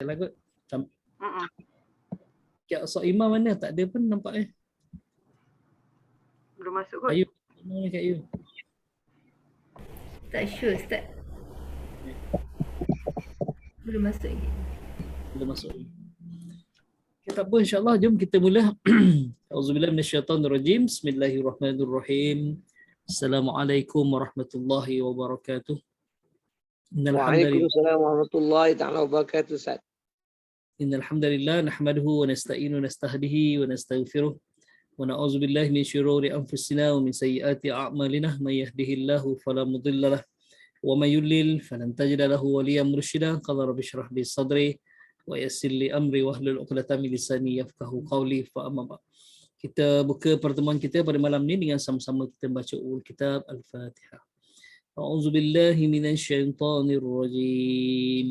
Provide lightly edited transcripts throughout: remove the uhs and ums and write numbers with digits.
Lah kot. Mm-mm. Kak Soimah mana? Tak ada pun nampaknya. Belum masuk kot. Ayu. Mana Kak Ayu? Tak sure Ustaz. Belum masuk lagi. Belum masuk lagi. Okay, tak apa, insyaAllah. Jom kita mula. Auzubillah minasyaitanirrajim. Bismillahirrahmanirrahim. Assalamualaikum warahmatullahi wabarakatuh. Innal hamdalillah. Waalaikumsalam warahmatullahi ta'ala wabarakatuh, Ustaz. Innal hamdalillah nahmaduhu wa nasta'inu nastahdihi wa nastaghfiruh wa na'udzu billahi min syururi anfusina wa min sayyiati a'malina may yahdihillahu fala mudilla lahu wa may yudlil falan tajida lahu waliyyan mursyida. Qala rabbi shrah li sadri wa yassir li amri wahlul 'uqdatam min lisani yafqahu qawli. Fa amma ba'd. Kita buka pertemuan kita pada malam ni dengan sama-sama kita baca kitab Al-Fatihah. أعوذ بالله من الشيطان الرجيم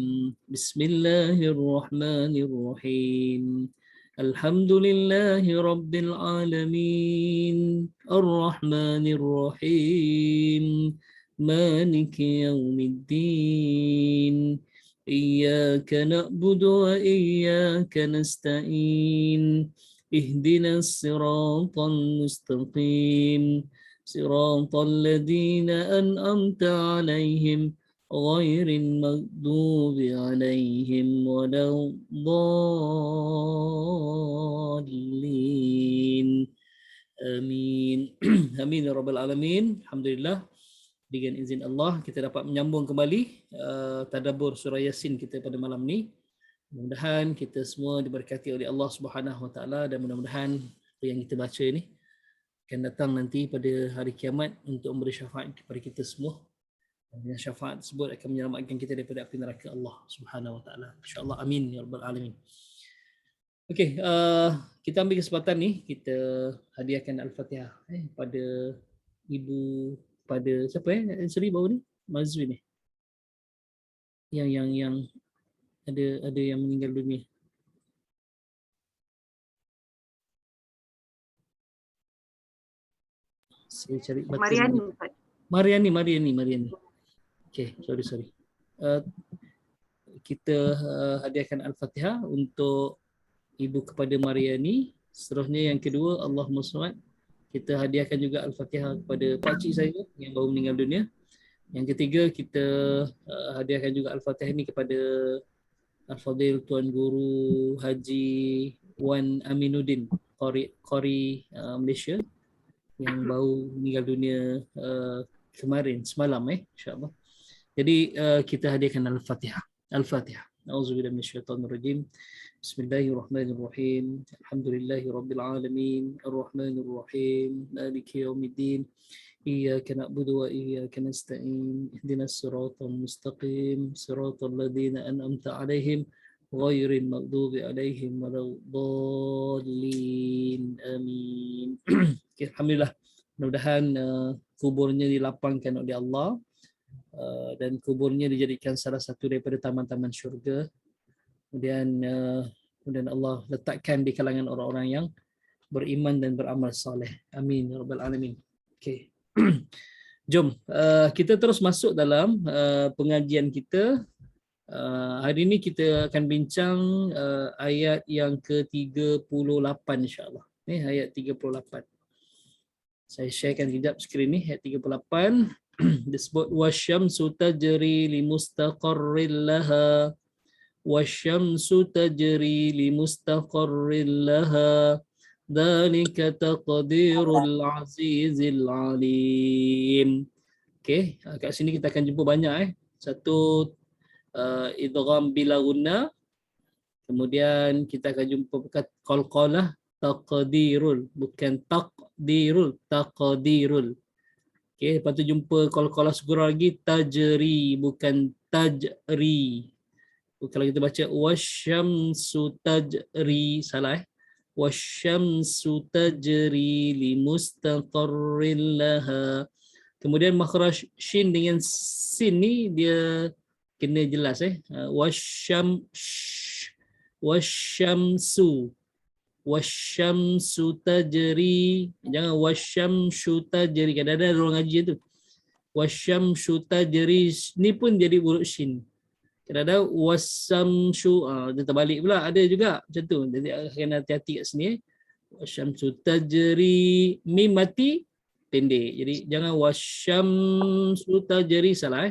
بسم الله الرحمن الرحيم الحمد لله رب العالمين الرحمن الرحيم مالك يوم الدين إياك نعبد وإياك نستعين اهدنا الصراط المستقيم صراط الذين أنعمت عليهم غير المغضوب عليهم ولا الضالين آمين. Amin ya rabbal alamin. Alhamdulillah, dengan izin Allah kita dapat menyambung kembali tadabbur surah Yasin kita pada malam ni. Mudah-mudahan kita semua diberkati oleh Allah Subhanahu Wa Taala dan mudah-mudahan apa yang kita baca ni akan datang nanti pada hari kiamat untuk memberi syafaat kepada kita semua. Dan dengan syafaat tersebut akan menyelamatkan kita daripada api neraka Allah Subhanahu Wa Taala. Insya-Allah, amin ya rabbal alamin. Okey, kita ambil kesempatan ni kita hadiahkan Al-Fatihah pada ibu, pada siapa sorry baru ni Mazwin ni. Yang ada yang meninggal dunia. Saya cari Mariani. Okay, sorry. Kita hadiahkan Al-Fatihah untuk ibu kepada Mariani. Seterusnya yang kedua, Allahumma salli. Kita hadiahkan juga Al-Fatihah kepada pakcik saya yang baru meninggal dunia. Yang ketiga, kita hadiahkan juga Al-Fatihah ini kepada Al-Fadil Tuan Guru Haji Wan Aminuddin, Qari Malaysia, yang baru meninggal dunia semalam insya-Allah. Jadi kita hadiahkan Al-Fatihah. Al-Fatihah. A'udzubillahi minasyaitonirrajim. Bismillahirrahmanirrahim. Alhamdulillahirabbil alamin. Arrahmanirrahim. Maliki yaumiddin. Iyyaka na'budu wa iyyaka nasta'in. Ihdinas siratal mustaqim. Siratal ladzina an'amta 'alaihim ghairil maghdubi 'alaihim waladdallin. Amin. Okay, alhamdulillah. Mudah-mudahan kuburnya dilapangkan oleh Allah dan kuburnya dijadikan salah satu daripada taman-taman syurga. Kemudian Allah letakkan di kalangan orang-orang yang beriman dan beramal soleh. Amin ya rabbal alamin. Okey. Jom kita terus masuk dalam pengajian kita. Hari ini kita akan bincang ayat yang ke-38 insya-Allah. Ni ayat 38. Saya sharekan sekejap skrin ni, ayat 38. Disebut wasyamsu tajri limustaqarril laha. Wasyamsu tajri limustaqarril laha. Dzalika taqdirul azizil alim. Okey, kat sini kita akan jumpa banyak Satu idgham bila guna. Kemudian kita akan jumpa qalqalah taqdirul, bukan taqdirul, taqdirul. Okey, lepas tu jumpa qalqalah sugura lagi tajri, bukan tajri. Kalau kita baca wasyamsu tajri, salah wasyamsu tajri limustaqarril laha. Kemudian makhraj shin dengan sin ni dia kena jelas wasyamsu tajri, jangan wasyamsu tajri. Kadang-kadang orang ngaji tu wasyamsu tajri ni pun jadi huruf shin. Kadang-kadang wasyamsu, dia terbalik pula, ada juga macam tu. Jadi kena hati-hati kat sini. Wasyamsu tajri, mim mati pendek. Jadi jangan wasyamsu tajri, salah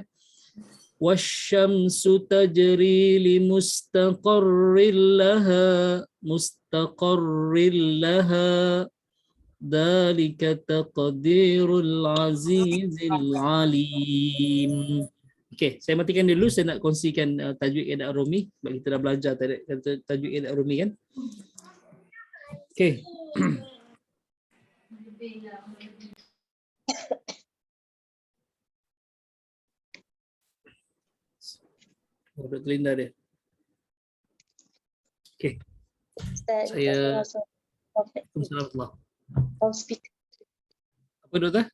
wasyamsu tajri li mustaqarril laha, mustaqarril laha, dzalika taqdirul azizil alim. Okey, saya matikan dulu. Saya nak kongsikan tajwid Qaidah Ar-Rumi. Sebab kita dah belajar tajwid Qaidah Ar-Rumi kan. Okey. Dr. Linda dia. Okey. Saya Waalaikumsalam. Off speaker. Apa doktor?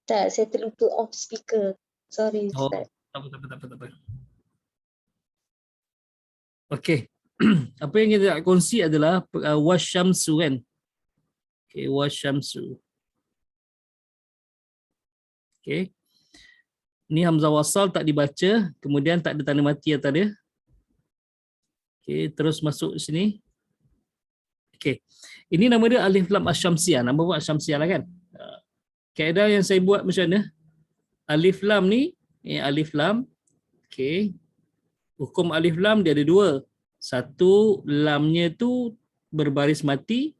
Tak, saya terlupa off speaker. Sorry, Oh, Ustaz. tak apa. Okey. Apa yang kita nak kongsi adalah wasyamsu kan. Okey, wasyamsu. Okey. Ni hamzah wasal tak dibaca, kemudian tak ada tanda mati atas dia. Okey, terus masuk sini. Okey. Ini nama dia alif lam asyamsiyah. Nama buat asyamsiyah lah kan. Kaedah yang saya buat macam mana? Alif lam ni, alif lam. Okey. Hukum alif lam dia ada dua. Satu, lamnya tu berbaris mati,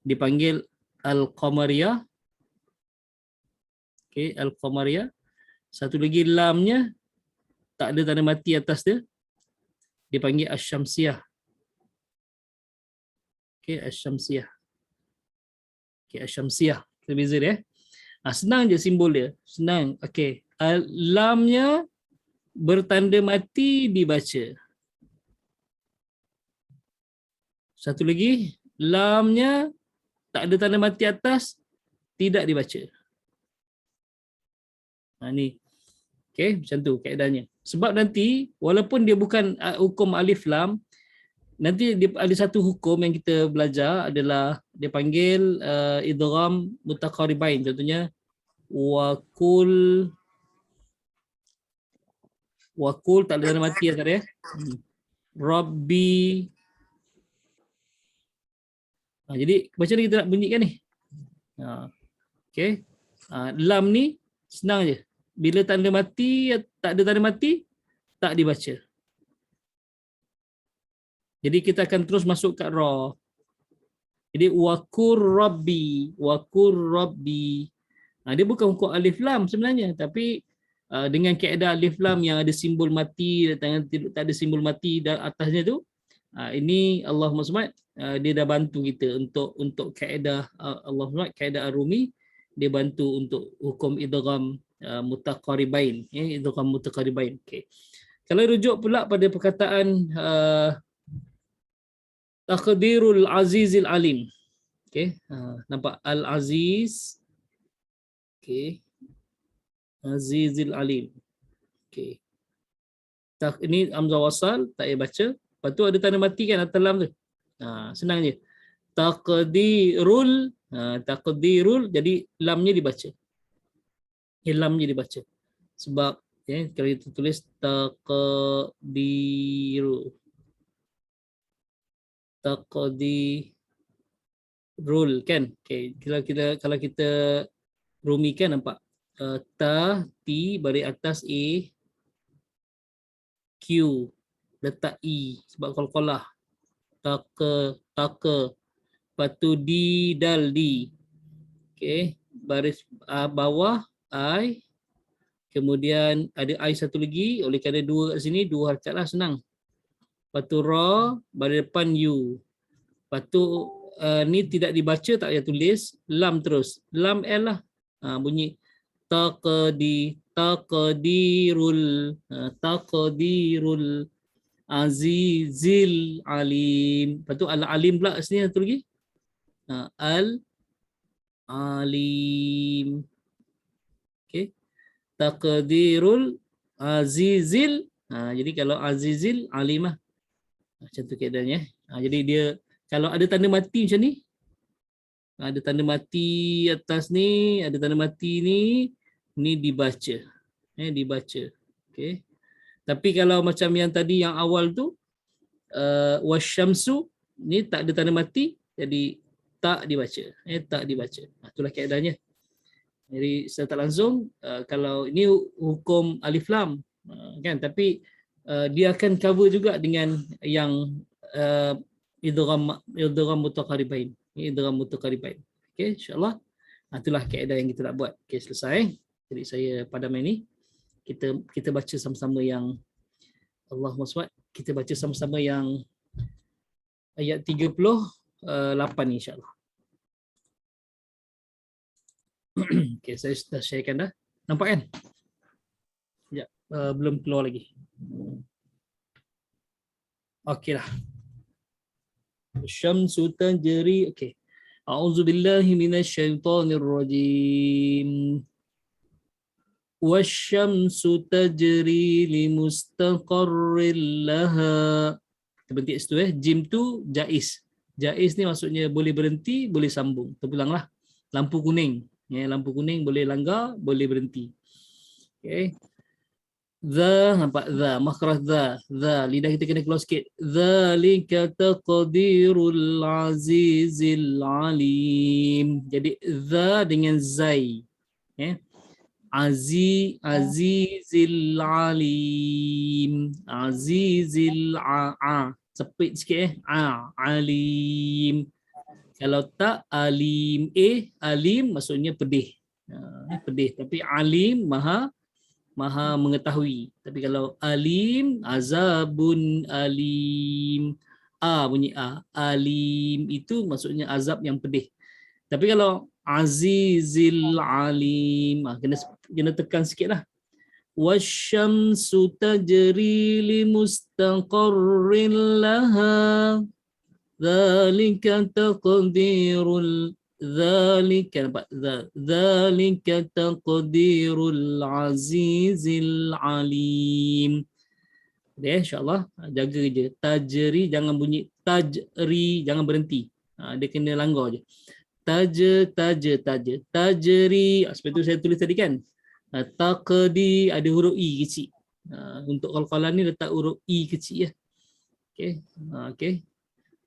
dipanggil al-qamariyah. Okey, al-qamariyah. Satu lagi lamnya tak ada tanda mati atas dia, dipanggil asyamsiyah. Okey, asyamsiyah. Okey, asyamsiyah. Kita beza dia. Senang je simbol dia. Senang. Okey. Lamnya bertanda mati dibaca. Satu lagi, lamnya tak ada tanda mati atas, tidak dibaca. Ni. Okey, macam tu kaedahnya. Sebab nanti walaupun dia bukan hukum alif lam, nanti dia ada satu hukum yang kita belajar adalah dia panggil idgham mutaqaribain. Contohnya wakul tak ada tanda mati atas dia. Rabbi. Jadi macam mana kita nak bunyikan ni? Okey. Lam ni senang je. Bila tanda mati, tak ada tanda mati, tak dibaca. Jadi kita akan terus masuk kat ra. Jadi wakur rabbi. Dia bukan hukum alif lam sebenarnya, tapi dengan kaedah alif lam yang ada simbol mati dan tak ada simbol mati dan atasnya tu, ini Allahumma Samad, dia dah bantu kita untuk kaedah Allahumma kaedah Ar-Rumi, dia bantu untuk hukum idgham mutaqaribain, idgham mutaqaribain. Okey. Kalau rujuk pula pada perkataan taqdirul azizil alim. Okey, nampak al-aziz. Okey. Azizil alim. Okey. Ini hamzah wasal tak payah baca. Lepas tu ada tanda mati kan atas lam tu. Senang je. Taqdirul, jadi lamnya dibaca. Lamnya dibaca. Sebab kalau kita tulis taqdirul kan. Okey, kalau kita rumikan nampak ta ti baris atas a q letak i sebab qalqalah. Taqa patu di dal di. Okey, baris bawah I, kemudian ada I satu lagi, oleh kerana dua kat sini, dua harakat lah, senang. Lepas tu ra, baris depan u. Lepas tu ni tidak dibaca, tak payah tulis, lam terus. Lam L lah. Bunyi taqdirul azizil alim. Lepas tu al-alim pula kat sini satu lagi. Al-alim. Okey. Taqdirul azizil. Jadi kalau azizil alimah. Macam tu keadaannya. Jadi dia kalau ada tanda mati macam ni, ada tanda mati atas ni, ada tanda mati ni dibaca. Dibaca. Okey. Tapi kalau macam yang tadi yang awal tu wasyamsu ni tak ada tanda mati, jadi tak dibaca. Tak dibaca. Itulah kaedahnya. Jadi secara tak langsung kalau ini hukum alif lam kan, tapi dia akan cover juga dengan yang idgham mutaqaribain. Idgham mutaqaribain. Okey, insya-Allah. Itulah kaedah yang kita nak buat. Okey, selesai. Jadi saya padam ini. Kita baca sama-sama yang Allahumma swat. Kita baca sama-sama yang ayat 38 insya-Allah. Okey, saya dah sharekan dah. Nampak kan? Sekejap, belum keluar lagi. Okey dah. Syamsu tajri. Okey. A'udzubillahi minasyaitonirrajim. Wasyamsu tajri limustaqarril laha. Kita berhenti situ Jim tu jaiz. Jaiz ni maksudnya boleh berhenti, boleh sambung. Terpulanglah. Lampu kuning. Lampu kuning boleh langgar, boleh berhenti. Okey. Dha, nampak dha, makhraj dha. Lidah kita kena keluar sikit. Dzalika taqdirul azizil alim. Jadi dha dengan zai. Azizil alim. Azizil sepit sikit alim. Kalau tak alim alim maksudnya pedih. Pedih, tapi alim maha mengetahui. Tapi kalau alim, azabun alim. Bunyi alim itu maksudnya azab yang pedih. Tapi kalau azizil alim, kena tekan sikitlah. Wasyamsu tajri limustaqarrin laha. Dzalika taqdirul Dzalika taqdirul azizil alim. Okey, insya-Allah jaga je. Tajri jangan bunyi tajri, jangan berhenti. Dia kena langgar je. Tajri. Sebab tu saya tulis tadi kan. Taqdi ada huruf i kecil. Untuk qalqalan ni letak huruf i kecil ya. Okey. Okey.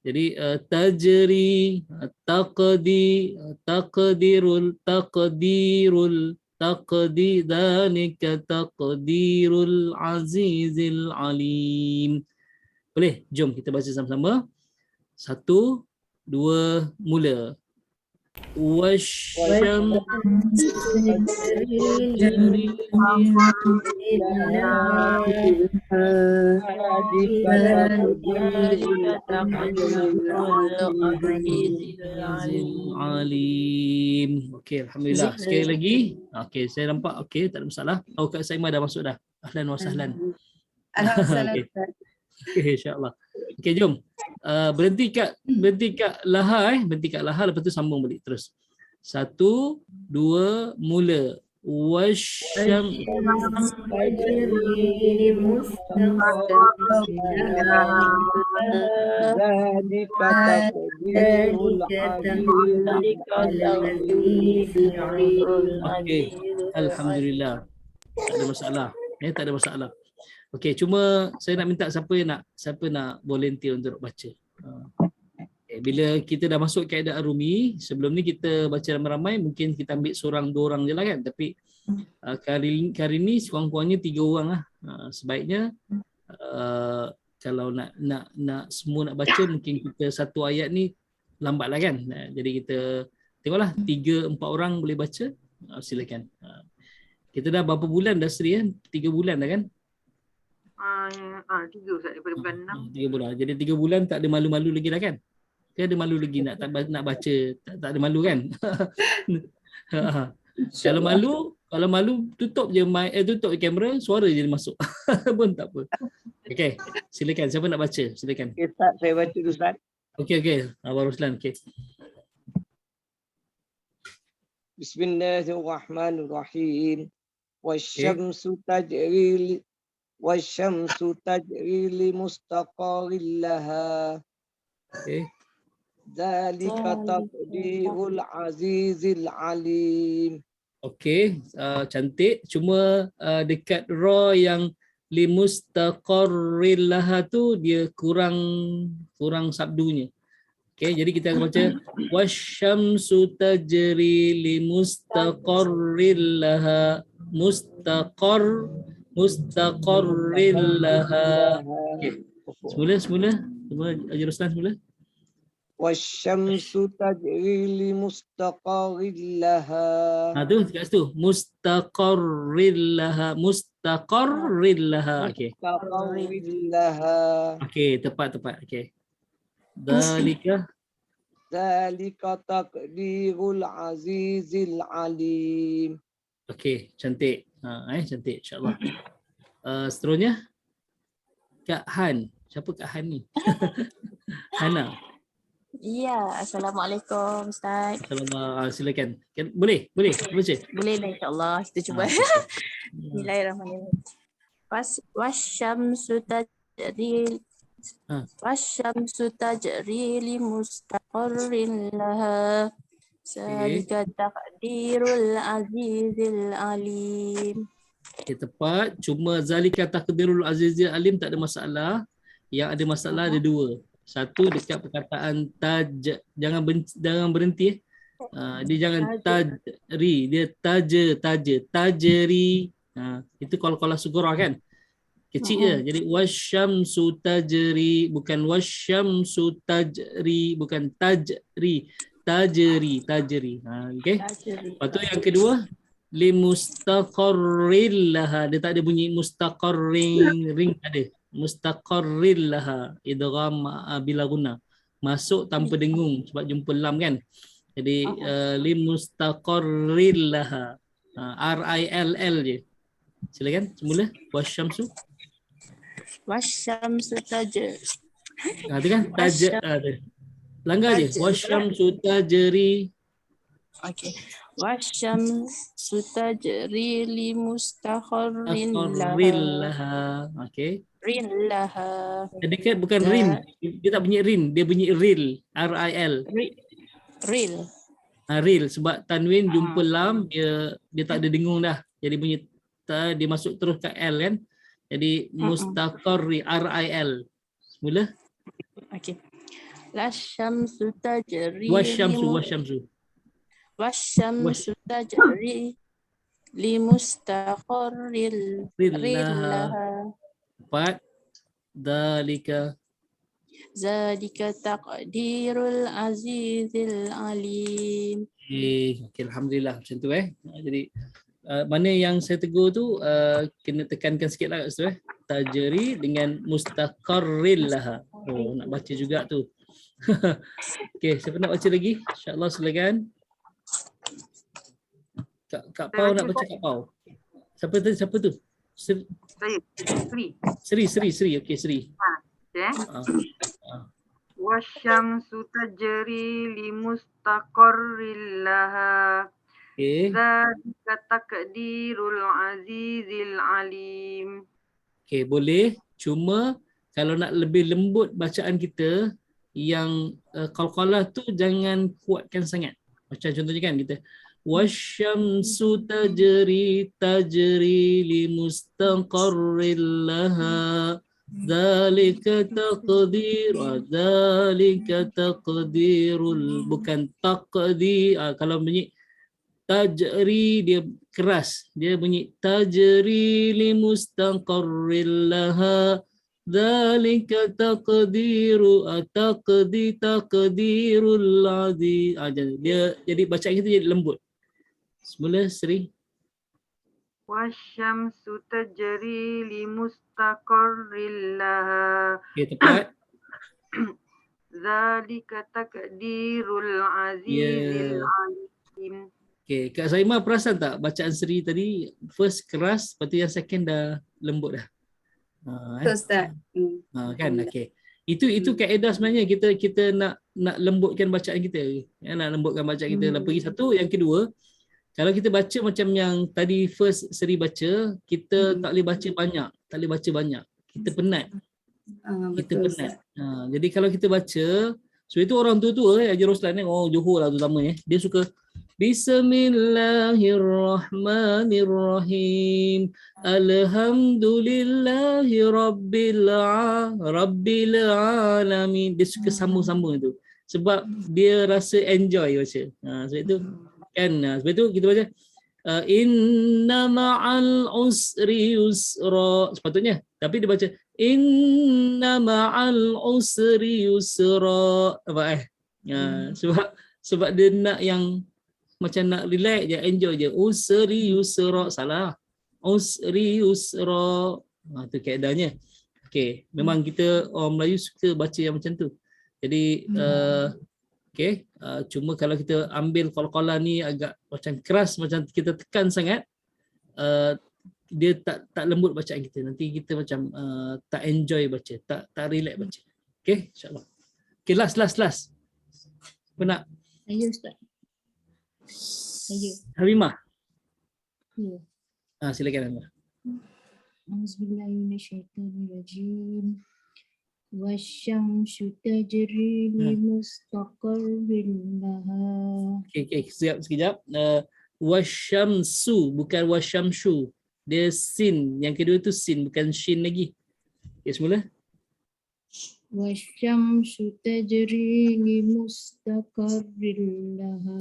Jadi tajri, taqdirul dzalika taqdirul azizil alim. Boleh? Jom kita baca sama-sama. 1, 2, mula. Wasyam alim. Okey, alhamdulillah. Sekali lagi. Okey, saya nampak okey, tak ada masalah. Kak Saimah dah masuk dah. Ahlan wa sahlan. Alhamdulillah. Okey, insya-Allah. Okey, jom. Berhenti kat laha berhenti kat laha, lepas tu sambung balik terus. 1, 2, mula. Wasyam Okey, alhamdulillah. Tak ada masalah. Tak ada masalah. Okey, cuma saya nak minta siapa nak volunteer untuk baca. Bila kita dah masuk kaedah Ar-Rumi, sebelum ni kita baca ramai-ramai, mungkin kita ambil seorang 2 orang je lah kan, tapi kali ni sekurang-kurangnya 3 orang lah. Sebaiknya kalau nak semua nak baca, mungkin kita satu ayat ni lambat lah kan. Jadi kita tengoklah 3-4 orang boleh baca, silakan. Kita dah berapa bulan dah Sri kan? 3 bulan dah kan? 3 Ustaz, daripada bulan 6. 3 bulan. Jadi 3 bulan tak ada malu-malu lagi dah kan? Dia ada malu lagi nak baca, tak ada malu kan? Kalau malu tutup je tutup kamera, suara je masuk. Pun tak apa. Okey, silakan siapa nak baca? Silakan. Okay, Ustaz, saya baca dulu Ustaz. Okey. Abang Ruslan, okey. Bismillahirrahmanirrahim. Wasyamsu tajri li mustaqarrin laha. Okey. Dzalika taqdirul azizil alim. Okey, cantik. Cuma dekat ra yang limustaqarril laha tu dia kurang sabdunya. Okey, jadi kita akan baca wasyamsu tajri limustaqarril laha mustaqarril laha. Okey. Semula Haji Roslan semula. Wasyamsu tajri li mustaqarrin laha. Tu kat situ mustaqarril laha. Okey. Mustaqarrin laha. Okey, tepat. Okey. Dalika Zalika taqdirul azizil alim. okey, cantik. Cantik insya-Allah. Seterusnya Kak Han. Siapa Kak Han ni? Hana. Ya, Assalamualaikum Ustaz. Silakan. Boleh baca. Boleh lah insyaAllah. Kita cuba. Bismillahirrahmanirrahim. Wasyamsu tajri li mustaqarrin laha. Zalika taqdirul azizil alim. Okay, tepat. Cuma zalika taqdirul azizil alim tak ada masalah. Yang ada masalah ada dua. Satu dekat perkataan taj, jangan berhenti. Dia jangan tajri, dia tajri. Itu kalau sugurah kan. Kecil je. Jadi wasyamsu tajri, bukan wasyamsu tajri, bukan tajri. Tajri. Okey. Lepas tu yang kedua limustaqarril laha. Dia tak ada bunyi mustaqarring, ring tak ada. Mustaqarril laha, idgham bila guna, masuk tanpa dengung sebab jumpa lam kan. Jadi limustaqarril laha, RILL je. Silakan semula. Wasyamsu tajri. Tu kan langgar je. Wasyamsu tajri. Okey. Wasyamsu tajri li mustaqarrin laha. Okey. Rin laha. Jadi kan bukan rin. Dia tak bunyi rin, dia bunyi ril. RIL. Ril. Ril sebab tanwin jumpa lam dia tak ada dengung dah. Jadi bunyi dia masuk terus ke L kan. Jadi mustaqarri RIL. Semula. Okey. Lasyamsu tajri. Wasyamsu. Wasyamsu tajri li mustaqarril laha. Empat. Zalika taqdirul azizil alim. Okey, alhamdulillah macam tu Jadi mana yang saya tegur tu kena tekankan sikitlah kat situ tajri dengan mustaqarril laha. Nak baca juga tu. Okey, siapa nak baca lagi? Insya-Allah silakan. Kak Pau nak baca Kak Pau. Siapa tu? Sri. Okey, Sri. Wasyamsu tajri li mustaqarril laha. Zalika taqdirul azizil alim. Okey, boleh. Cuma kalau nak lebih lembut bacaan kita, yang qalqalah tu jangan kuatkan sangat. Macam contohnya kan kita wasyamsu tajri li mustaqarril laha. Zalika taqdirul, bukan taqdir. Kalau bunyi tajri dia keras, dia bunyi tajri li mustaqarril laha. Zalika taqdirul aziz. Dia jadi bacaan kita jadi lembut. Semula Sri. Wasyamsu tajri li mustaqarril laha. Okey, tepat. Zalika taqdirul azizil alim. Okey, Kak Saimah perasan tak bacaan Sri tadi first keras, lepas tu yang second dah lembut dah. Ustaz. Kan okey. Itu kaedah sebenarnya kita nak lembutkan bacaan kita. Nak lembutkan bacaan kita. Lagi satu, yang kedua, kalau kita baca macam yang tadi first Seri baca, kita tak boleh baca banyak. Kita penat. Penat. Jadi kalau kita baca, so itu orang tua-tua Haji Roslan Johor lah terutama dia suka Bismillahirrahmanirrahim. Alhamdulillahi rabbil alamin. Dia suka sambung-sambung itu. Sebab dia rasa enjoy baca. Sebab itu kan, sebab itu kita baca inna ma'al usri yusra sepatutnya, tapi dia baca inna ma'al usri yusra. Apa sebab dia nak yang macam nak relax je, enjoy je. Usri yusra, salah. Usri yusra. Tu kaedahnya. Okey, memang kita orang Melayu suka baca yang macam tu. Jadi okey, cuma kalau kita ambil qalqalah ni agak macam keras, macam kita tekan sangat, dia tak lembut bacaan kita. Nanti kita macam tak enjoy baca, tak relax baca. Okey, insya-Allah. Okey, last. Apa nak? Saya Ustaz. Saya. Harimah. Ya. Silakan Harimah. Auzubillahiminasyaitonirrajim. Wasyamsu tajri li mustaqarrin laha. Okey, sekejap. Wasyamsu bukan wasyamshu. Dia sin. Yang kedua tu sin, bukan shin lagi. Okey, semula. Wasyamsu tajri li mustaqarrin laha.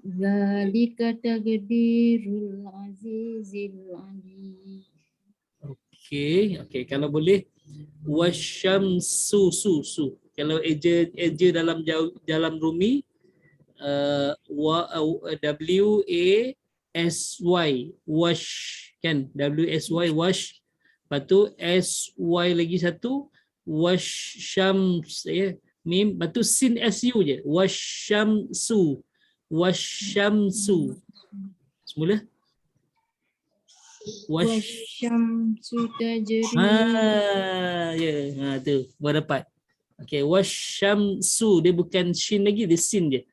Zalika taqdirul azizil alim. Okey, kalau boleh wasyamsu su. Kalau eja dalam Rumi W A S Y wash kan, W S Y wash. Lepas tu S Y lagi satu wasyams mim, lepas tu sin SU je, wasyamsu. Semula. Wasyamsu tajri. Tu baru dapat. Okey, wasyamsu dia bukan shin lagi, dia sin je.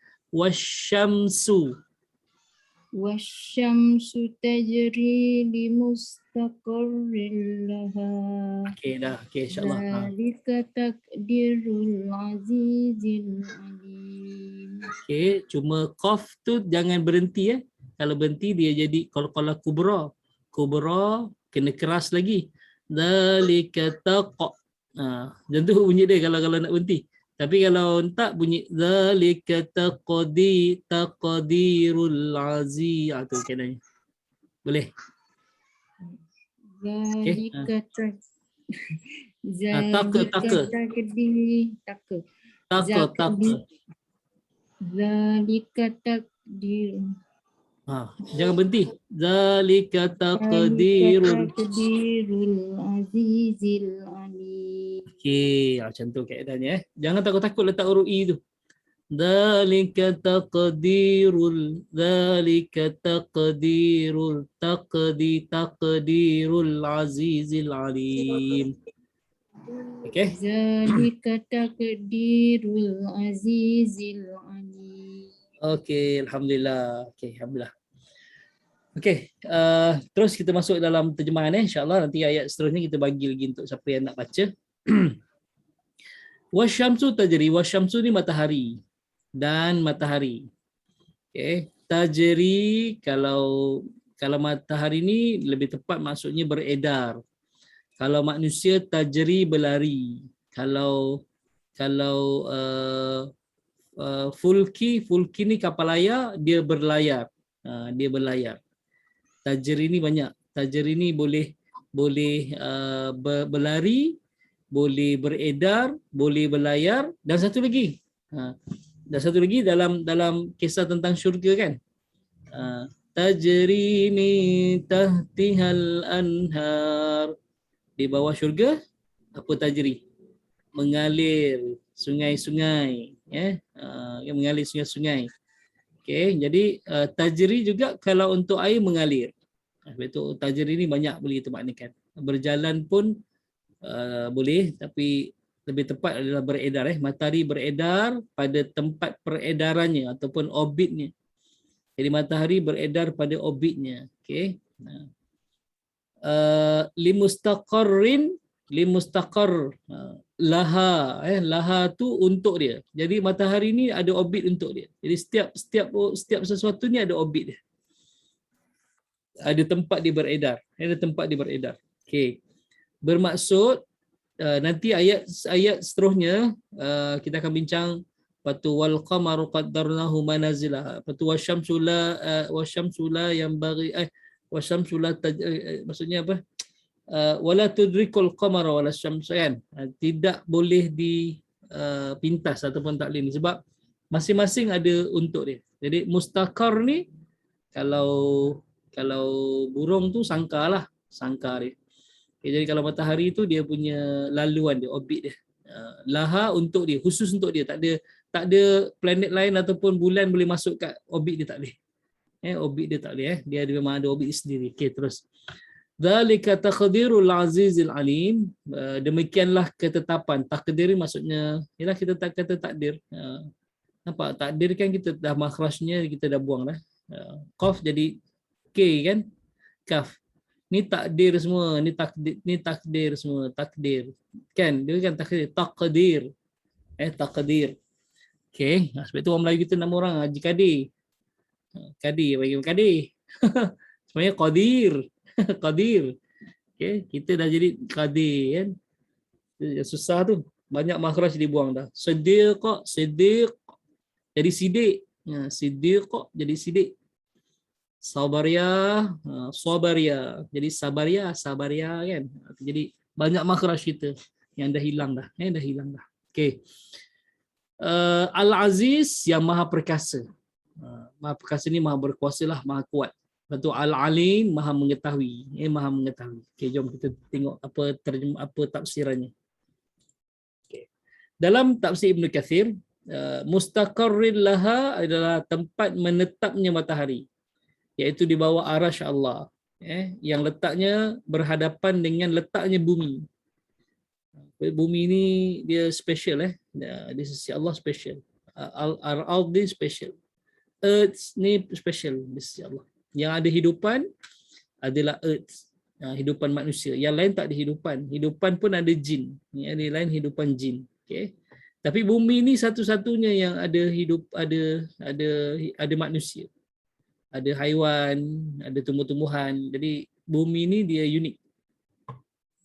Wasyamsu tajri li mustaqarrin laha. Okey dah, okey insya-Allah. Zalika taqdirul azizil alim. Okey, cuma qaf tu jangan berhenti Kalau berhenti dia jadi qalqalah kubra. Kubra kena keras lagi. Zalika taqa. Macam tu bunyi dia kalau nak berhenti. Tapi kalau tak bunyi zalika taqdirul aziz. Tu kenanya. Boleh. Zalika taka. Zalika takdir. Jangan berhenti. Zalika taqdirul azizil alim. Okey, macam tu kaedahnya Jangan takut-takut letak huruf i tu. Zalika taqdirul taqdirul azizil alim. Okey. Zalika taqdirul azizil alim. Okey, alhamdulillah. Okey, terus kita masuk dalam terjemahan insya-Allah. Nanti ayat seterusnya kita bagi lagi untuk siapa yang nak baca. Wasyamsu tajri. Wasyamsu ni matahari dan matahari. Okey, tajri kalau matahari ni lebih tepat maksudnya beredar. Kalau manusia tajri berlari. Kalau fulki ni kapal layar, dia berlayar. Dia berlayar. Tajri ni banyak. Tajri ni boleh berlari, boleh beredar, boleh berlayar, dan satu lagi. Dalam kisah tentang syurga kan. Tajri min tahtihal anhar. Di bawah syurga apa tajri? Mengalir sungai-sungai, yang mengalir sungai-sungai. Okey, jadi tajri juga kalau untuk air mengalir. Betul, tajri ni banyak boleh kita maknakan. Berjalan pun boleh, tapi lebih tepat adalah beredar. Matahari beredar pada tempat peredarannya ataupun orbitnya. Jadi matahari beredar pada orbitnya. Okey. Limustaqarr laha tu untuk dia. Jadi matahari ni ada orbit untuk dia. Jadi setiap sesuatu ni ada orbit dia. Ada tempat dia beredar. Ada tempat dia beredar. Okey. Bermaksud nanti ayat seterusnya kita akan bincang patu wal qamaru qaddarnahu manazila. Patu wasyamsula yang bagi wasyamsula maksudnya apa? Wala tudrikul qamara wala syams kan, tidak boleh dipintas ataupun taklil sebab masing-masing ada untuk dia. Jadi mustaqar ni kalau burung tu sangkar dia. Okay, jadi kalau matahari tu dia punya laluan dia, orbit dia. Laha untuk dia, khusus untuk dia, tak ada planet lain ataupun bulan boleh masuk kat orbit dia, tak boleh. Orbit dia tak boleh dia memang ada orbit dia sendiri. Okey, terus. Dzalika taqdirul azizil alim. Demikianlah ketetapan. Takdir maksudnya ialah kita tak kata takdir. Nampak takdir kan kita dah makhrajnya kita dah buang dah. Qaf jadi K kan? Kaf. Ni takdir semua, ni takdir semua, takdir. Kan? Dia kan takdir, takdir. Takdir. Okey, sebab tu orang Melayu kita nama orang Haji Kadir. Kadir bagi Kadir. Sebenarnya Qadir. Qadir. Okay, kita dah jadi qadir kan. Susah tu. Banyak makhraj dibuang dah. Siddiq jadi sidik. Siddiq jadi sidik. Sabariyah, sabariyah. Jadi sabariyah kan. Jadi banyak makhraj kita yang dah hilang dah. Dah hilang dah. Okey. Al-Aziz yang maha perkasa. Maha perkasa ni maha berkuasa lah, maha kuat. Lepas tu Al-Alim maha mengetahui. Maha mengetahui. Okey, jom kita tengok apa tafsirannya. Okay. Dalam tafsir Ibn Kathir, mustaqarril laha adalah tempat menetapnya matahari, iaitu di bawah arasy Allah, yang letaknya berhadapan dengan letaknya bumi. Bumi ni dia special di sisi Allah special. Al-ard ni special. Earth ni special di sisi Allah. Yang ada hidupan adalah earth, hidupan manusia. Yang lain tak ada hidupan. Hidupan pun ada jin. Yang lain hidupan jin. Okay. Tapi bumi ni satu-satunya yang ada hidup, ada manusia. Ada haiwan, ada tumbuh-tumbuhan. Jadi bumi ni dia unik.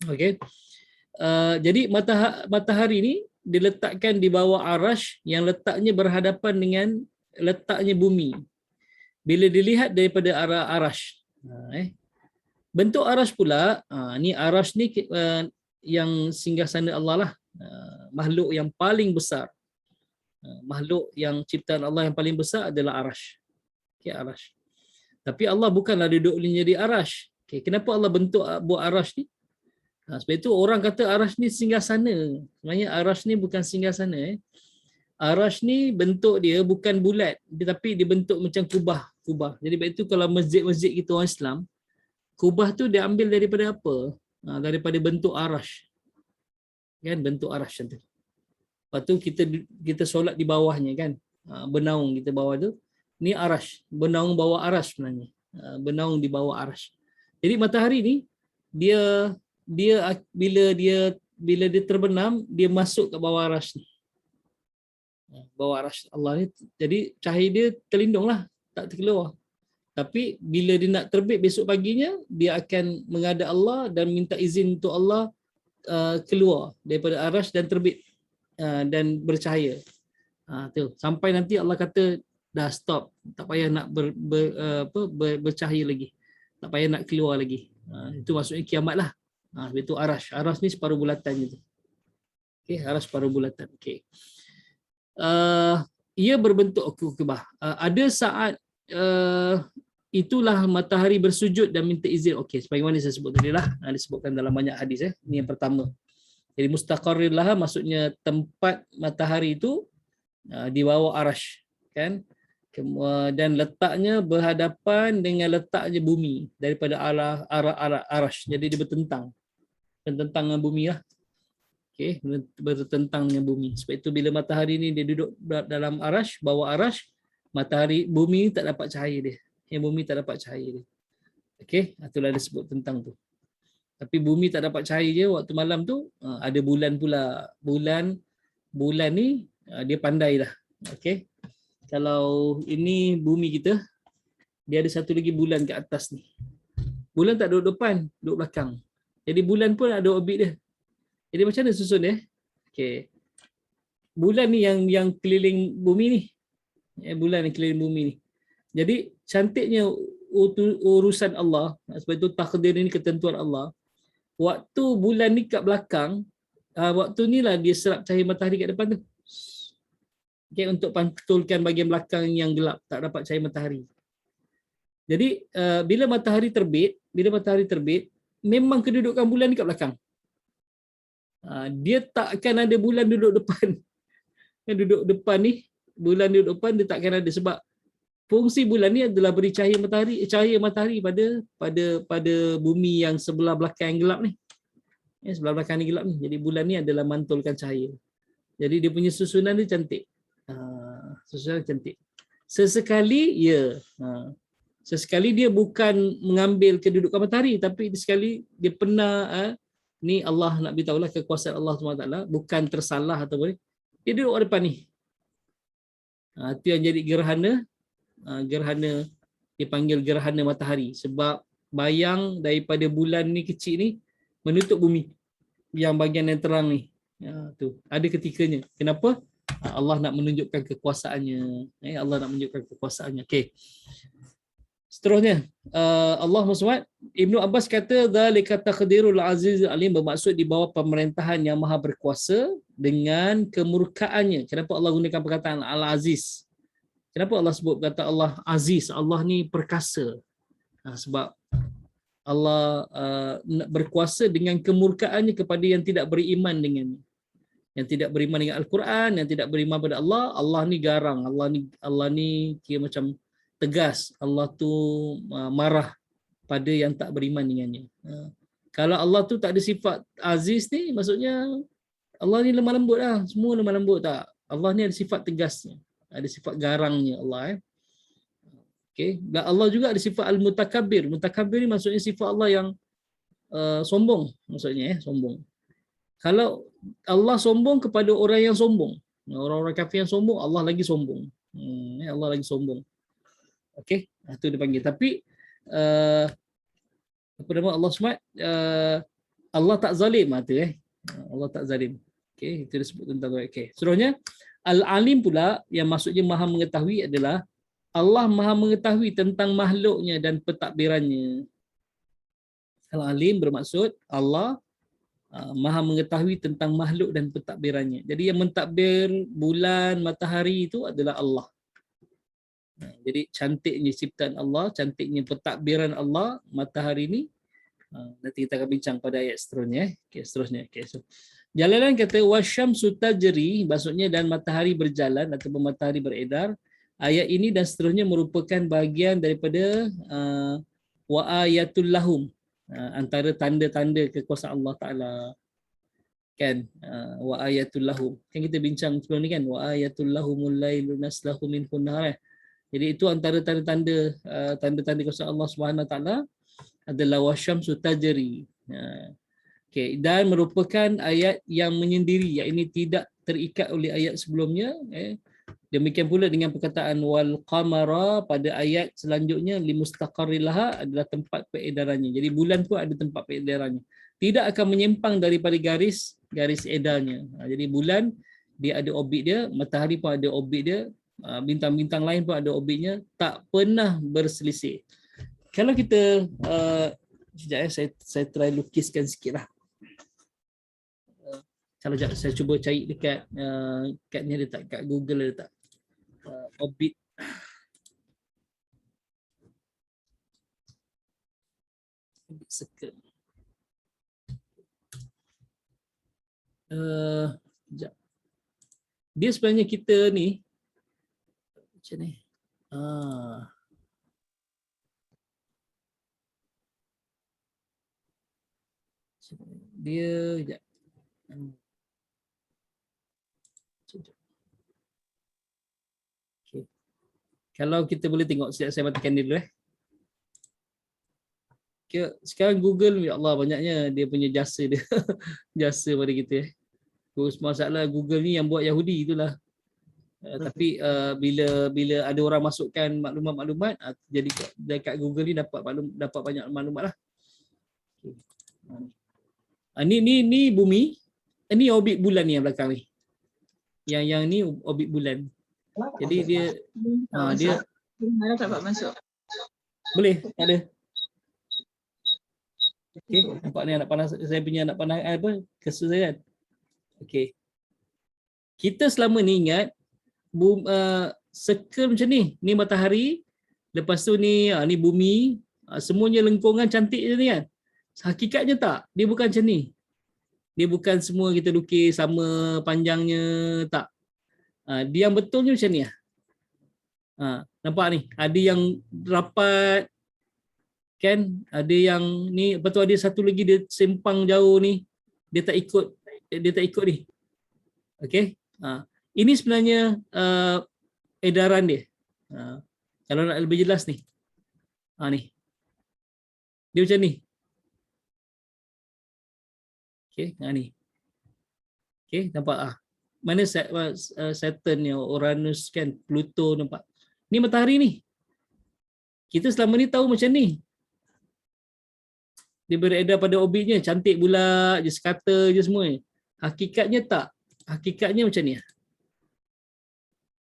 Okay. Jadi matahari ni diletakkan di bawah arasy yang letaknya berhadapan dengan letaknya bumi. Bila dilihat daripada arah arasy, bentuk arasy pula, ni arasy ni yang singgasana Allah lah, makhluk yang paling besar, makhluk yang ciptaan Allah yang paling besar adalah arasy. Okay, arasy. Tapi Allah bukanlah duduknya di arasy. Okay, kenapa Allah buat arasy ni? Sebab itu orang kata arasy ni singgasana. Sebenarnya arasy ni bukan singgasana. Arasy ni bentuk dia bukan bulat, tetapi dia bentuk macam kubah. Jadi sebab itu kalau masjid-masjid kita orang Islam, kubah tu dia ambil daripada apa? Daripada bentuk arasy. Kan, bentuk arasy macam tu. Lepas tu kita solat di bawahnya kan. Benaung kita bawah tu. Ni arasy, benaung bawah arasy sebenarnya. Benaung di bawah arasy. Jadi matahari ni dia bila dia terbenam, dia masuk ke bawah arasy ni. Bawah arasy Allah ni, jadi cahaya dia terlindunglah, tak terkeluar. Tapi bila dia nak terbit besok paginya, dia akan menghadap Allah dan minta izin untuk Allah keluar daripada arasy dan terbit dan bercahaya. Tu sampai nanti Allah kata dah stop, tak payah nak bercahaya lagi, tak payah nak keluar lagi. Itu maksudnya kiamat lah. Itu arasy. Arasy ni separuh bulatan gitu. Okey, arasy separuh bulatan. Okey. Ia berbentuk kubah. Ada saat itulah matahari bersujud dan minta izin. Okey, sebagaimana saya sebut tadi lah, disebutkan dalam banyak hadis. Ini yang pertama. Jadi mustaqarril laha maksudnya tempat matahari itu di bawah arasy, kan? Dan letaknya berhadapan dengan letaknya bumi daripada arah arasy. Jadi dia bertentang dengan bumi lah. Okay, bertentang dengan bumi. Sebab itu bila matahari ni dia duduk dalam arasy, bawah arasy, matahari bumi tak dapat cahaya dia. Bumi tak dapat cahaya dia. Okey, itulah dia sebut tentang tu. Tapi bumi tak dapat cahaya je waktu malam tu, ada bulan pula. Bulan ni dia pandai dah. Okey. Kalau ini bumi kita, dia ada satu lagi bulan kat atas ni. Bulan tak duduk depan, duduk belakang. Jadi bulan pun ada orbit dia. Jadi macam mana susun dia? Okey. Bulan ni yang keliling bumi ni. Bulan yang keliling bumi ni. Jadi cantiknya urusan Allah, sebab itu takdir ini ketentuan Allah. Waktu bulan ni kat belakang, waktu ni lah dia serap cahaya matahari kat depan tu. Okay, untuk pantulkan bahagian belakang yang gelap, tak dapat cahaya matahari. Jadi bila matahari terbit, memang kedudukan bulan ni kat belakang. Dia tak akan ada bulan duduk depan. Duduk depan ni, bulan duduk depan dia tak akan ada, sebab fungsi bulan ni adalah beri cahaya matahari pada bumi yang sebelah belakang yang gelap ni. Sebelah belakang ni gelap ni. Jadi bulan ni adalah mantulkan cahaya. Jadi dia punya susunan dia cantik. Susunan cantik. Sesekali dia bukan mengambil kedudukan matahari, tapi sekali dia pernah ni Allah nak beritahulah kekuasaan Allah SWT, bukan tersalah atau boleh. Dia duduk kat depan ni. Itu yang jadi gerhana dipanggil gerhana matahari, sebab bayang daripada bulan ni kecil ni menutup bumi yang bahagian yang terang ni. Tu ada ketikanya. Kenapa? Allah nak menunjukkan kekuasaannya. Allah nak menunjukkan kekuasaannya. Okey. Seterusnya, Allah SWT, Ibnu Abbas kata zalika taqdirul aziz alim, bermaksud di bawah pemerintahan yang maha berkuasa dengan kemurkaannya. Kenapa Allah gunakan perkataan Al-Aziz? Kenapa Allah sebut kata Allah Aziz? Allah ni perkasa. Sebab Allah berkuasa dengan kemurkaannya kepada yang tidak beriman dengannya. Yang tidak beriman dengan Al-Quran, yang tidak beriman pada Allah. Allah ni garang. Allah ni kira macam tegas. Allah tu marah pada yang tak beriman dengannya. Kalau Allah tu tak ada sifat Aziz ni, maksudnya Allah ni lemah lembut lah. Semua lemah lembut tak. Allah ni ada sifat tegasnya. Ada sifat garangnya Allah. Okay. Dan Allah juga ada sifat Al-Mutakabbir. Mutakabbir ni maksudnya sifat Allah yang sombong. Maksudnya sombong. Kalau Allah sombong kepada orang yang sombong, orang-orang kafir yang sombong, Allah lagi sombong. Allah lagi sombong. Okey, itu dipanggil. Tapi apa nama Allah SWT? Allah tak zalim Allah tak zalim. Okey, itu disebut tentang okey. Seterusnya Al-Alim pula yang maksudnya maha mengetahui adalah Allah maha mengetahui tentang makhluknya dan pentadbirannya. Al-Alim bermaksud Allah maha mengetahui tentang makhluk dan pentadbirannya. Jadi yang mentadbir bulan, matahari itu adalah Allah. Jadi cantiknya ciptaan Allah, cantiknya pentadbiran Allah, matahari ni. Nanti kita akan bincang pada ayat seterusnya. Okay, seterusnya. Okay, so Jalalan kata wasyamsu tajri, maksudnya dan matahari berjalan ataupun matahari beredar. Ayat ini dan seterusnya merupakan bahagian daripada wa ayatul lahum, antara tanda-tanda kekuasaan Allah Taala. Kan, wa ayatul lahum. Kan kita bincang sebelum ni kan, wa ayatul lahumul lailu naslahu minhu nahar. Jadi itu antara tanda-tanda tanda-tanda kekuasaan Allah Subhanahu Wa Taala adalah wasyamsu tajri. Okay, dan merupakan ayat yang menyendiri, yang ini tidak terikat oleh ayat sebelumnya. Demikian pula dengan perkataan wal qamara pada ayat selanjutnya limustaqarrilaha adalah tempat peredarannya. Jadi bulan pun ada tempat peredarannya. Tidak akan menyimpang daripada garis edarnya. Jadi bulan dia ada orbit dia, matahari pun ada orbit dia, bintang-bintang lain pun ada orbitnya, tak pernah berselisih. Kalau kita sekejap saya try lukiskan sikitlah. Kalau saya cuba cari dekat kat ni ada tak, kat Google ada tak orbit. Sekejap. Sekejap. Dia sebenarnya kita ni macam ni. Dia sekejap. Okay. Kalau kita boleh tengok, saya matikan dia dulu . Sekarang Google, ya Allah, banyaknya dia punya jasa dia. Jasa pada kita. Terus masalah Google ni yang buat Yahudi itulah. Tapi bila ada orang masukkan maklumat-maklumat, jadi dekat Google ni dapat banyak maklumat lah. Ni bumi, ini orbit bulan ni yang belakang ni. Yang ni orbit bulan. Jadi dia Mana dapat masuk? boleh, tak ada. Okey, nampak ni anak panah saya punya anak panah apa? Kesu saya kan. Okey. Kita selama ni ingat circle macam ni. Ni matahari, lepas tu ni bumi, semuanya lengkungan cantik je ni kan. Hakikatnya tak, dia bukan macam ni. Dia bukan semua kita lukis sama panjangnya, tak. Dia yang betulnya macam ni lah. Nampak ni, ada yang rapat kan, ada yang ni, lepas tu ada satu lagi dia sempang jauh ni, dia tak ikut ni. Okey. Ini sebenarnya edaran dia. Kalau nak lebih jelas ni. Ni. Dia macam ni. Okey, ni. Okey, nampak mana Saturn ni, Uranus kan, Pluto nampak. Ni matahari ni. Kita selama ni tahu macam ni. Dia beredar pada orbitnya, cantik bulat je, sekata je semua. Hakikatnya tak. Hakikatnya macam ni.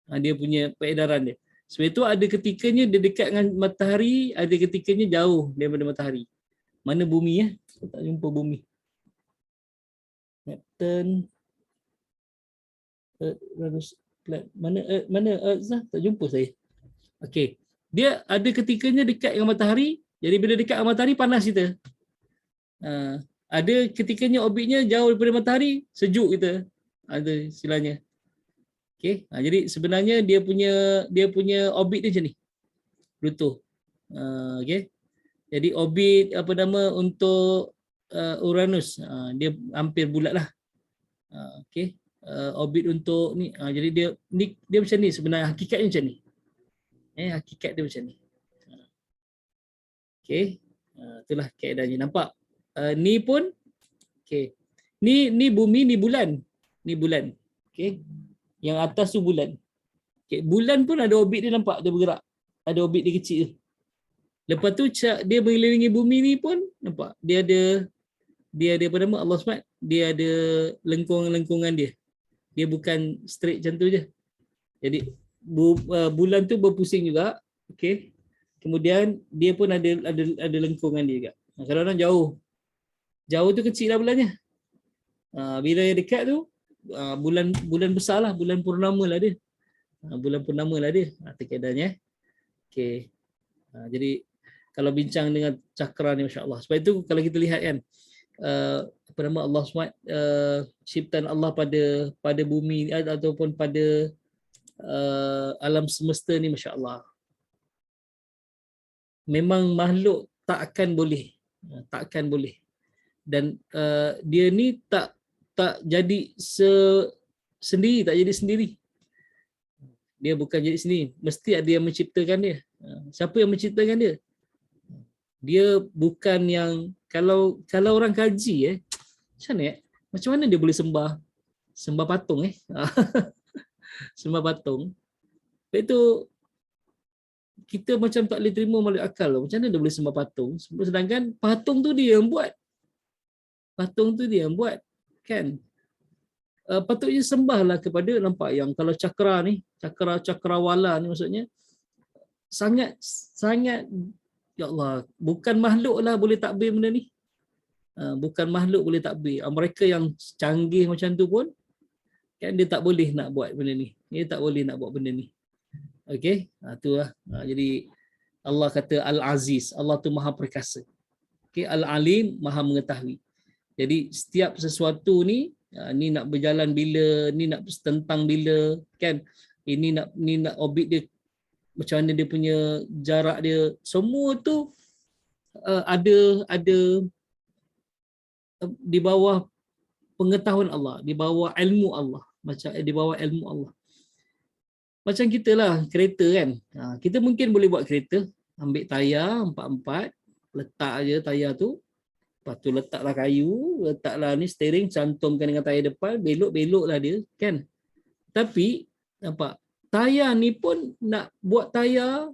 Dia punya peredaran dia. Sebab itu ada ketikanya dia dekat dengan matahari, ada ketikanya jauh daripada matahari. Mana bumi tak jumpa bumi. Saturn, mana Earth lah, tak jumpa saya. Okey. Dia ada ketikanya dekat dengan matahari, jadi bila dekat dengan matahari panas kita. Ada ketikanya orbitnya jauh daripada matahari, sejuk kita. Ada istilahnya. Okey. Jadi sebenarnya dia punya orbit dia macam ni. Pluto. Okey. Jadi orbit untuk Uranus, dia hampir bulat lah. Okey. Orbit untuk ni, jadi dia macam ni sebenarnya, hakikatnya macam ni. Hakikat dia macam ni. Okey. Itulah kaedahnya. Nampak? Ni pun okey. Ni bumi, ni bulan. Ni bulan. Okey. Yang atas tu bulan. Okey, bulan pun ada orbit dia, nampak dia bergerak. Ada orbit dia kecil tu. Lepas tu dia mengelilingi bumi ni pun nampak dia ada apa nama Allah SWT, dia ada lengkungan-lengkungan dia. Dia bukan straight macam tu je. Jadi bulan tu berpusing juga. Okey. Kemudian dia pun ada lengkungan dia juga. Kadang-kadang jauh. Jauh tu kecil lah bulannya. Bila yang dekat tu bulan besar lah, bulan purnama lah dia. Bulan purnama lah dia. Terkeadanya. Okey. Jadi kalau bincang dengan cakra ni, masya-Allah. Sebab itu kalau kita lihat kan, apa nama Allah SWT, ciptaan Allah pada bumi ataupun pada alam semesta ni, masya-Allah. Memang makhluk tak akan boleh. Dan dia ni tak jadi sendiri, tak jadi sendiri. Dia bukan jadi sendiri, mesti ada yang menciptakan dia. Siapa yang menciptakan dia? Dia bukan yang, kalau orang kaji macam mana dia boleh sembah patung sembah patung. Lepas tu kita macam tak boleh terima melalui akal. Macam mana dia boleh sembah patung, sedangkan patung tu dia yang buat. Kan. Patutnya sembahlah kepada, nampak yang kalau cakra ni, cakrawala ni maksudnya sangat ya Allah, bukan makhluk lah boleh takbir benda ni. Bukan makhluk boleh takbir. Mereka yang canggih macam tu pun kan dia tak boleh nak buat benda ni. Okey, itulah. Jadi Allah kata Al-Aziz, Allah tu Maha Perkasa. Okey, Al-Alim, Maha Mengetahui. Jadi setiap sesuatu ni nak berjalan bila, ni nak tentang bila, kan? Ini nak orbit dia, macam mana dia punya jarak dia, semua tu ada di bawah pengetahuan Allah, di bawah ilmu Allah, Macam kita lah, kereta kan. Kita mungkin boleh buat kereta, ambil tayar 4x4, letak aje tayar tu. Lepas tu letaklah kayu, letaklah ni steering, cantumkan dengan tayar depan, belok-beloklah dia kan. Tapi nampak tayar ni pun nak buat tayar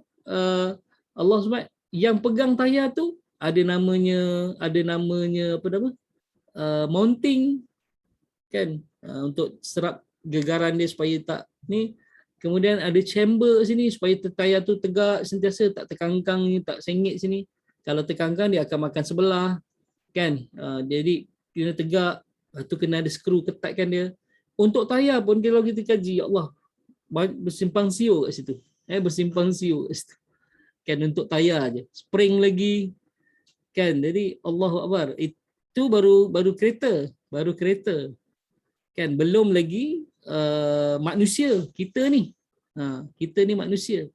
Allah SWT yang pegang tayar tu ada namanya apa nama? Mounting kan, untuk serap gegaran dia supaya tak ni. Kemudian ada chamber sini supaya tayar tu tegak sentiasa, tak terkangkang ni, tak sengit sini. Kalau terkangkang dia akan makan sebelah kan. Jadi kena tegak, lepas tu kena ada skru ketatkan dia. Untuk tayar pun kalau kita kaji, ya Allah, bersimpang siur kat situ. Bersimpang siur kat situ. Kan untuk tayar aje. Spring lagi kan. Jadi Allahu Akbar. Itu baru kereta, kan, belum lagi manusia kita ni. Kita ni manusia.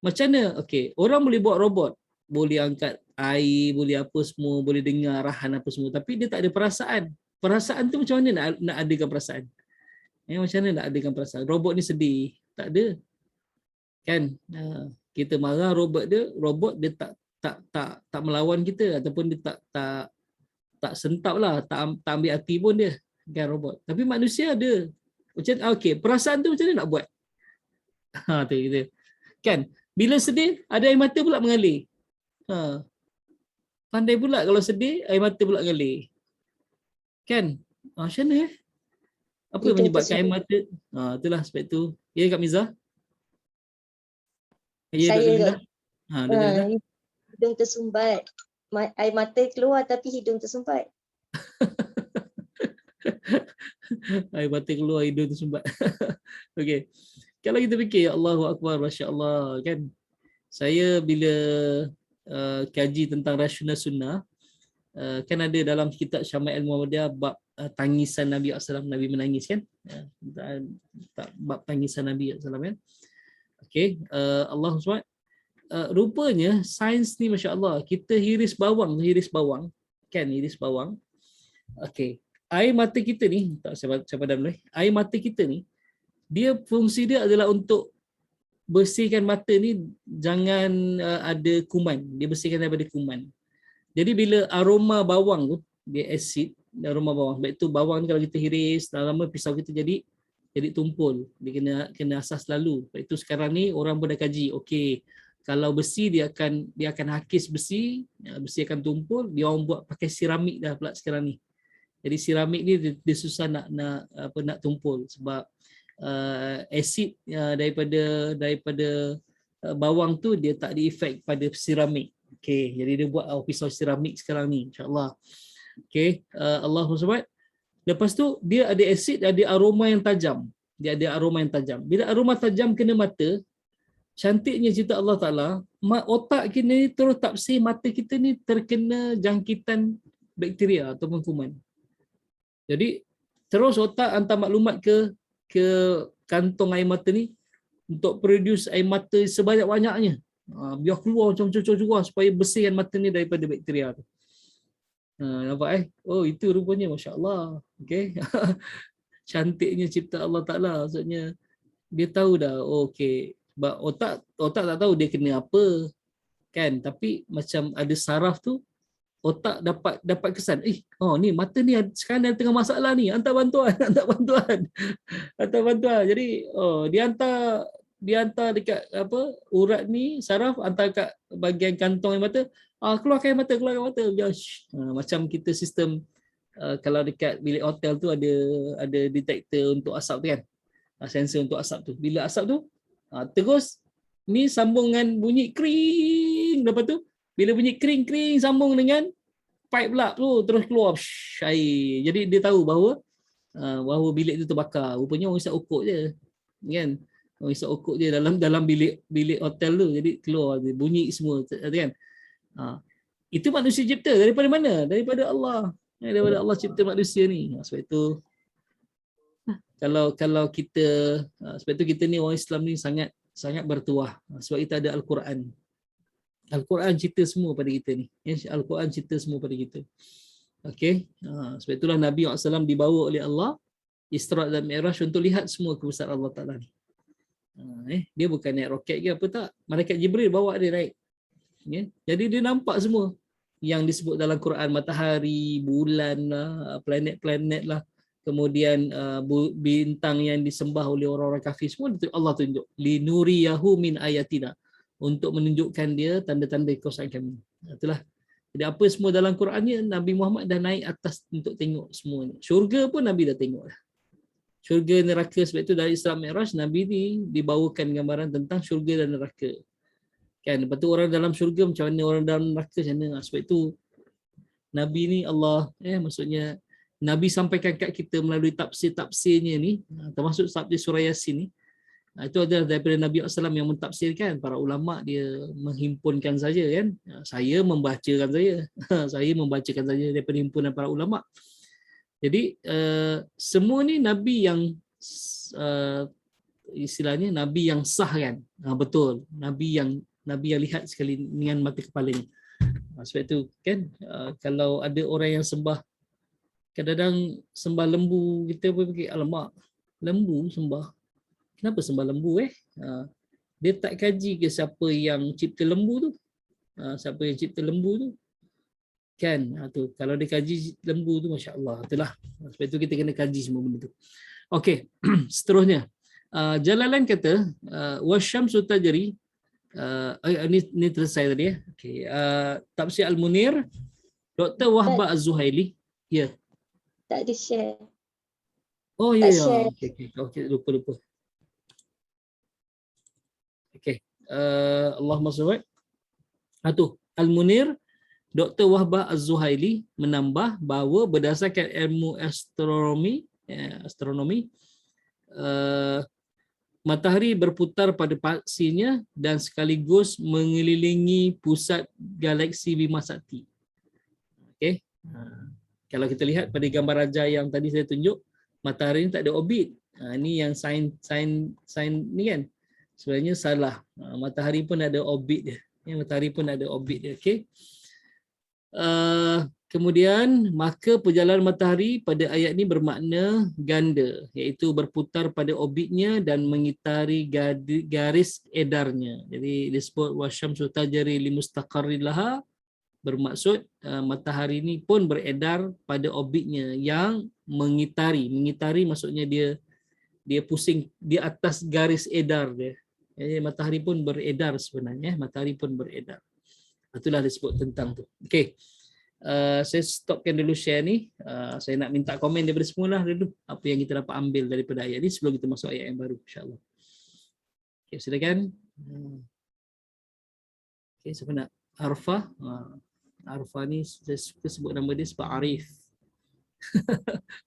Macam mana? Okey, orang boleh buat robot, boleh angkat air, boleh apa semua, boleh dengar arahan apa semua, tapi dia tak ada perasaan. Perasaan tu macam mana nak adakan perasaan? Macam mana nak adakan perasaan? Robot ni sedih, tak ada. Kan? Kita marah robot dia tak melawan kita, ataupun dia tak sentap lah, tak ambil hati pun dia kan robot. Tapi manusia ada. Macam okey, perasaan tu macam mana nak buat? Tu kita. Kan? Bila sedih, ada air mata pula mengalir. Pandai pula kalau sedih, air mata pula mengalir. Kan? Macam mana apa yang menyebabkan air mata? Itulah sebab tu. Ya Kak Miza? Ya Dr. Miza? Hidung tersumbat. Air mata keluar tapi hidung tersumbat. Air mata keluar, hidung tersumbat. Okey. Kalau kita fikir, Allahu Akbar, Masya Allah kan. Saya bila kaji tentang rasional sunnah, kan ada dalam kitab Syama'il Muhammadiyah bab tangisan Nabi SAW, Nabi menangis kan. Bab tangisan Nabi SAW kan. Okey, Allah SWT rupanya sains ni Masya Allah, kita hiris bawang kan, hiris bawang. Okey, air mata kita ni, tak saya padam dulu. Air mata kita ni, dia fungsi dia adalah untuk bersihkan mata ni jangan ada kuman. Dia bersihkan daripada kuman. Jadi bila aroma bawang tu, dia asid, aroma bawang. Sebab itu bawang ni kalau kita hiris, lama pisau kita jadi tumpul. Dia kena asas lalu. Sebab itu sekarang ni orang pun dah kaji. Okey, kalau besi dia akan hakis besi akan tumpul, dia orang buat pakai seramik dah pula sekarang ni. Jadi seramik ni dia susah nak tumpul sebab asid daripada bawang tu dia tak ada efek pada seramik. Okey, jadi dia buat pisau seramik sekarang ni, insya-Allah. Okey, Allahu SWT. Lepas tu dia ada asid, ada aroma yang tajam. Bila aroma tajam kena mata, cantiknya cerita Allah Taala, otak kita ni terus tafsir mata kita ni terkena jangkitan bakteria ataupun kuman. Jadi terus otak hantar maklumat ke kantong air mata ni untuk produce air mata sebanyak-banyaknya. Biar keluar macam cucur-cucur supaya bersihkan mata ni daripada bakteria tu. Nampak Oh, itu rupanya Masya-Allah. Okey. Cantiknya cipta Allah Taala. Maksudnya dia tahu dah. Okey. Sebab otak tak tahu dia kena apa. Kan? Tapi macam ada saraf tu, otak dapat kesan. Ni mata ni sekarang ada tengah masalah ni. Hantar bantuan. Jadi dia hantar dekat urat ni, saraf, hantar kat bahagian kantong air mata. Keluarkan air mata. Macam kita sistem kalau dekat bilik hotel tu ada detektor untuk asap tu kan. Sensor untuk asap tu. Bila asap tu terus ni sambung dengan bunyi kring. Lepas tu bila bunyi kring sambung dengan pipe pula tu terus keluar air. Jadi dia tahu bahawa bilik tu terbakar. Rupanya orang isap okok je. Kan? Orang isap okok je dalam bilik hotel tu. Jadi keluar bunyi semua kan. Itu manusia cipta daripada mana? Daripada Allah. Daripada Allah cipta manusia ni. Sebab itu kalau kita sebab itu kita ni orang Islam ni sangat bertuah. Sebab kita ada Al-Quran. Al-Quran cerita semua pada kita ni. Al-Quran cerita semua pada kita. Okey. Sebab itulah Nabi SAW dibawa oleh Allah Isra' dan Mi'raj untuk lihat semua kebesaran Allah Ta'ala ni. Dia bukan naik roket ke apa tak. Malaikat Jibril bawa dia naik. Ya. Jadi dia nampak semua yang disebut dalam Quran, matahari, bulan lah, planet-planet lah, kemudian bintang yang disembah oleh orang-orang kafir, semua Allah tunjuk. Linuriyahu min ayatina, untuk menunjukkan dia tanda-tanda kekuasaan kami. Itulah. Jadi apa semua dalam Quran ni Nabi Muhammad dah naik atas untuk tengok semuanya. Syurga pun Nabi dah tengok dah. Syurga, neraka, sebab itu dari Isra Mi'raj Nabi ni dibawakan gambaran tentang syurga dan neraka. Kan, lepas tu orang dalam syurga macam mana, orang dalam neraka macam mana. Sebab itu Nabi ni Allah, maksudnya Nabi sampaikan kat kita melalui tafsir-tafsirnya ni, termasuk tafsir surah Yasin ni. Itu adalah daripada Nabi SAW yang mentafsirkan. Para ulama dia menghimpunkan saja kan. Saya membacakan saja. Saya membacakan saja daripada himpunan para ulama. Jadi semua ni Nabi yang istilahnya Nabi yang sah kan. Betul. Nabi yang lihat sekali dengan mata kepalanya. Sebab itu kan kalau ada orang yang sembah, kadang-kadang sembah lembu, kita pun fikir alamak, lembu sembah. Kenapa sembah lembu Dia tak kaji ke siapa yang cipta lembu tu? Siapa yang cipta lembu tu? Kan? Tu. Kalau dia kaji lembu tu, masya-Allah, itulah. Sebab itu kita kena kaji semua benda tu. Okey, seterusnya. Jalalan kata wasyamsu tajri, ni selesai tadi ya. Okey, tafsir Al-Munir, Dr. Wahbah Az-Zuhaili. Ya. Tak ada share. Oh ya. Okey, lupa. Okey. Allahumma salli. Tu Al-Munir, Dr. Wahbah Az-Zuhaili menambah bahawa berdasarkan ilmu astronomi, matahari berputar pada paksinya dan sekaligus mengelilingi pusat galaksi Bima Sakti. Okey. Kalau kita lihat pada gambar raja yang tadi saya tunjuk, matahari ni tak ada orbit. Ini yang sains ni kan. Sebenarnya salah. Matahari pun ada orbit dia. Matahari pun ada orbit dia. Okey. Kemudian maka perjalanan matahari pada ayat ini bermakna ganda, iaitu berputar pada orbitnya dan mengitari garis edarnya. Jadi disebut wasyamsu tajri limustaqarrin laha, bermaksud matahari ini pun beredar pada orbitnya yang mengitari maksudnya dia pusing di atas garis edar dia. Jadi matahari pun beredar sebenarnya, matahari pun beredar. Itulah disebut tentang tu. Okey. Saya stopkan dulu share ni. Saya nak minta komen daripada semua lah dulu apa yang kita dapat ambil daripada ayat ni sebelum kita masuk ayat yang baru, insya-Allah. Okey, silakan. Okey, siapa nak? Arfa. Arfa ni saya suka sebut nama dia sebab Arif.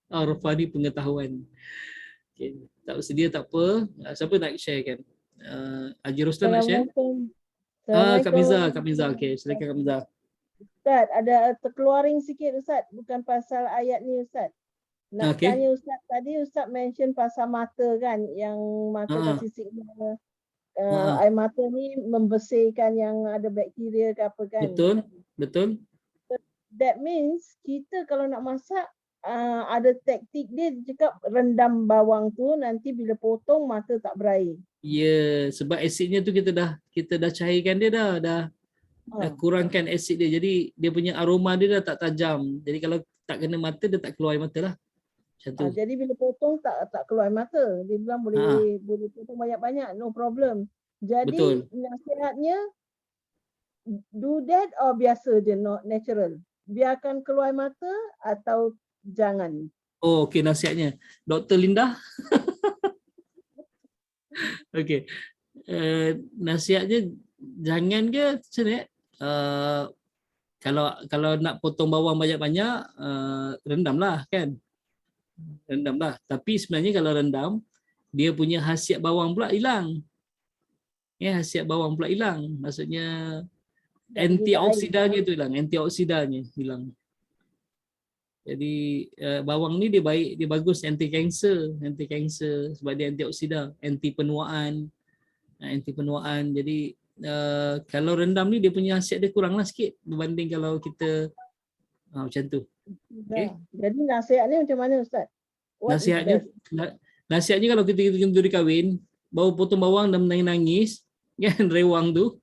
Arfa ni pengetahuan. Okey, tak bersedia tak apa. Siapa nak sharekan? Haji Roslan nak share? Kak Miza. Okey, silakan Kak Miza. Ustaz, ada terkeluaring sikit Ustaz, bukan pasal ayat ni Ustaz. Nak tanya Ustaz, tadi Ustaz mention pasal mata kan, yang mata kasih signal air mata ni membersihkan yang ada bakteria ke apa kan. Betul. That means kita kalau nak masak ada taktik dia cakap rendam bawang tu, nanti bila potong mata tak berair. Ya, sebab asidnya tu kita dah cairkan dia dah kurangkan asid dia. Jadi dia punya aroma dia dah tak tajam. Jadi kalau tak kena mata dia tak keluar air mata lah. Macam tu. Jadi bila potong tak keluar air mata. Dia bilang boleh potong banyak-banyak, no problem. Jadi nasihatnya do that or biasa je, not natural. Biarkan keluar air mata atau jangan. Oh, okey nasihatnya. Dr. Linda. Okey. Nasihatnya jangan ke macam ni? Kalau nak potong bawang banyak-banyak, rendamlah kan. Rendamlah. Tapi sebenarnya kalau rendam, dia punya khasiat bawang pula hilang. Ya, khasiat bawang pula hilang. Maksudnya antioksidannya tu hilang, hilang. Jadi bawang ni dia baik, dia bagus anti kanser sebab dia antioksidan, anti penuaan. Jadi kalau rendam ni dia punya khasiat dia kuranglah sikit berbanding kalau kita macam tu. Okay. Jadi nasihatnya macam mana Ustaz? Nasihatnya kalau kita duri kahwin, baru potong bawang dan menangis-nangis, kan rewang tu.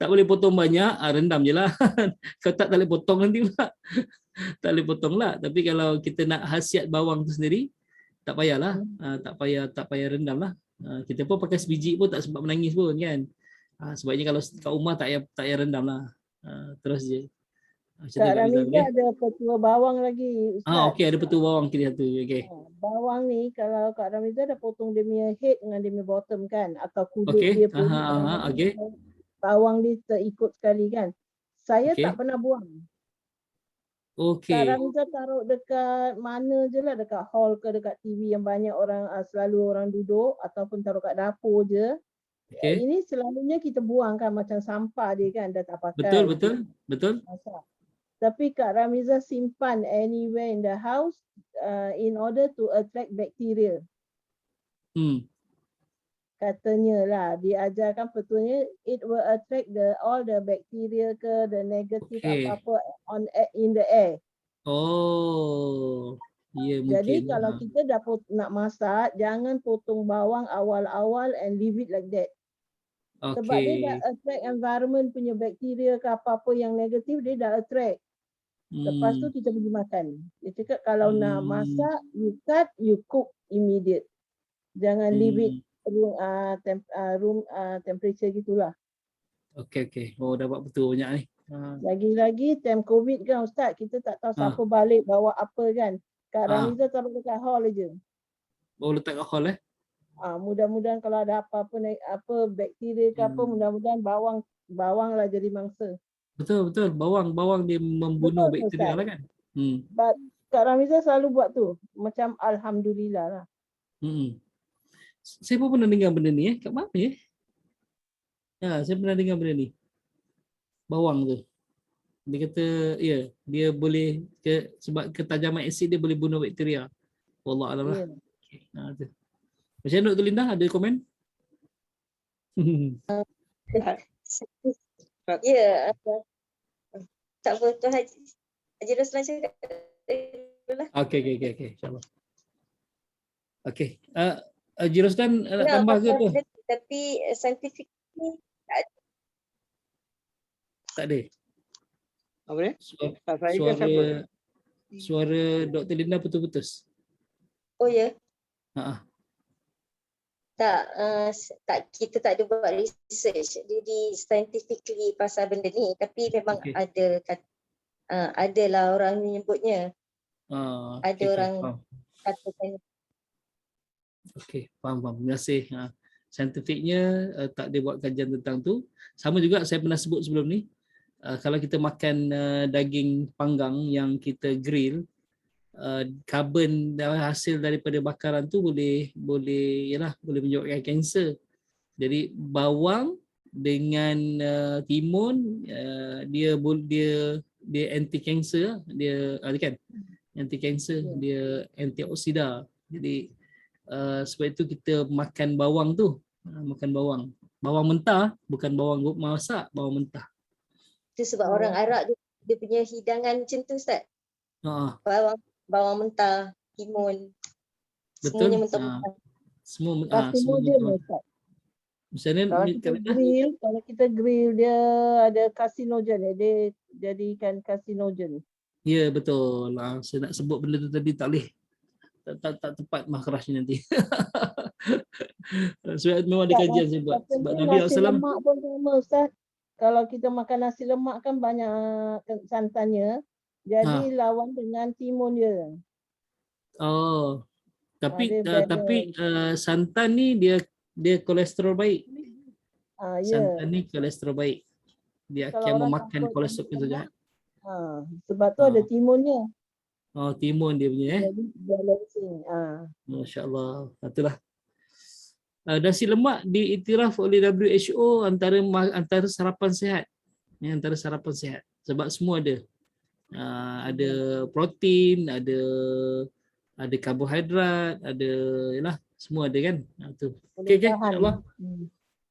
Tak boleh potong banyak, rendam je lah. Kalau tak boleh potong nanti pula. Tak boleh potong lah. Tapi kalau kita nak khasiat bawang tu sendiri, tak payahlah. Tak payah rendam lah. Kita pun pakai sebiji pun tak sempat menangis pun kan. Sebabnya kalau kat rumah tak payah rendam lah. Terus je. Macam Kak tu Kak Rizal, Ramiza okey? ada petua bawang lagi, Ustaz. Okey, ada petua bawang kita satu. Okey. Bawang ni kalau Kak Ramiza dah potong dia punya head dengan dia punya bottom kan, atau kulit Okey. dia pun, Okey. bawang dia terikut sekali kan. Saya Okey. tak pernah buang. Kak Okey. Ramiza taruh dekat mana je lah, dekat hall ke dekat TV yang banyak orang, selalu orang duduk, ataupun taruh kat dapur je. Okey. Ini selalunya kita buang kan, macam sampah dia kan, dah tak Betul, pakai. betul. Masak. Tapi Kak Ramiza simpan anywhere in the house in order to attract bacteria. Katanya lah, diajarkan petuanya, it will attract all the bacteria ke, the negative apa-apa in the air. Oh, ya mungkin. Jadi kalau kita dah nak masak, jangan potong bawang awal-awal and leave it like that. Sebab dia dah attract environment punya bacteria ke apa-apa yang negatif, dia dah attract. Lepas tu kita pergi makan. Dia cakap kalau nak masak, you cut, you cook immediate. Jangan leave it room temperature gitulah. Okey. Oh, dapat betul banyak ni. Lagi-lagi time COVID kan Ustaz, kita tak tahu siapa balik bawa apa kan. Kak Ramiza taruh dekat hall je. Oh, letak kat hall Mudah-mudahan kalau ada apa-apa bakteria ke apa, mudah-mudahan bawang lah jadi mangsa. Betul. Bawang dia membunuh bakteria lah kan. But Kak Ramiza selalu buat tu. Macam alhamdulillah lah. Saya pun pernah dengar benda ni kat mana saya pernah dengar benda ni. Bawang tu. Dia kata dia boleh sebab ketajaman asid dia boleh bunuh bakteria. Wallah alam lah. Tu. Macam mana Dr. Linda, ada komen? Ya, tak apa, Tuan Haji Roslan cakap dulu lah. Okey, insyaAllah. Okey, Haji Roslan nak tambah ke apa? Tapi scientific ni tak ada. Apa ni? Suara Dr. Linda putus-putus. Oh ya? Tak, kita tak ada buat research jadi scientifically pasal benda ni, tapi memang adalah orang menyebutnya. Ada orang katakan. Okey, faham. Terima kasih. Saintifiknya tak ada buat kajian tentang tu. Sama juga saya pernah sebut sebelum ni, kalau kita makan daging panggang yang kita grill, karbon hasil daripada bakaran tu boleh menyebabkan kanser. Jadi bawang dengan timun dia anti kanser, dia kan anti kanser, dia antioksida. Jadi sebab itu kita makan bawang tu, bawang mentah, bukan bawang masak, bawang mentah. Itu sebab orang Arab dia punya hidangan macam tu Ustaz. Bawang mentah, timun. Betul. Semuanya mentah-mentah. Semua Carcinogen Ustaz. Misalnya kalau kita grill dia ada carcinogen, dia jadikan carcinogen. Ya, betul. Saya nak sebut benda tu tadi tak boleh. Tak tepat makhrajnya nanti. Sebab memang ada kajian saya buat. Sebab Nabi nasi SAW lemak pun sama Ustaz. Kalau kita makan nasi lemak kan banyak santannya. Jadi lawan dengan timun dia. Oh. Tapi santan ni dia kolesterol baik. Santan ni kolesterol baik. Dia akan memakan kolesterol itu jahat. Sebab tu ada timunnya. Oh, timun dia punya Jadi balancing. Masya-Allah. Itulah. Nasi lemak diiktiraf oleh WHO antara sarapan sihat. Antara sarapan sihat. Sebab semua ada. Ada protein, ada karbohidrat, ada semua ada kan. Tu. Okey, insya-Allah.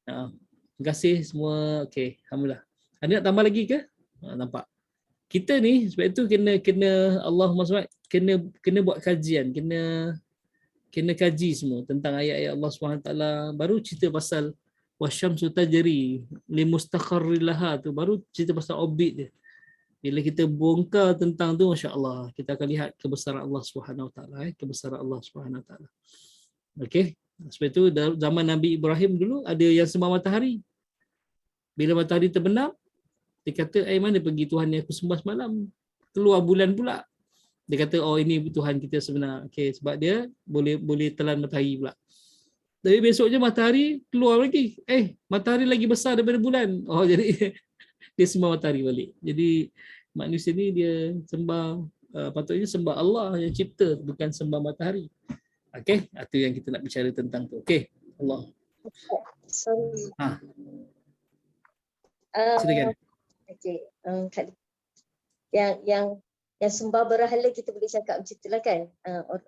Terima kasih semua. Okey, alhamdulillah. Ada nak tambah lagi ke? Nampak. Kita ni sebab itu kena Allahumma SWT kena buat kajian, kena kaji semua tentang ayat-ayat Allah SWT, baru cerita pasal wasyamsu tajri limustaqarril laha, tu baru cerita pasal orbit dia. Bila kita bongkar tentang tu, masya-Allah, kita akan lihat kebesaran Allah Subhanahu Wa Taala, kebesaran Allah Subhanahu Wa Taala. Okey. Sebab itu zaman Nabi Ibrahim dulu ada yang sembah matahari. Bila matahari terbenam, dia kata, mana pergi Tuhan yang aku sembah semalam? Keluar bulan pula. Dia kata, oh ini Tuhan kita sebenar. Okey, sebab dia boleh telan matahari pula. Tapi besoknya matahari keluar lagi. Matahari lagi besar daripada bulan. Oh, jadi dia sembah matahari balik. Jadi manusia ni dia sembah, patutnya sembah Allah yang cipta, bukan sembah matahari. Okey, itu yang kita nak bicara tentang tu. Okey, Allah. Sorry. Silakan. Okey. Yang sembah berhala kita boleh cakap macam itulah kan.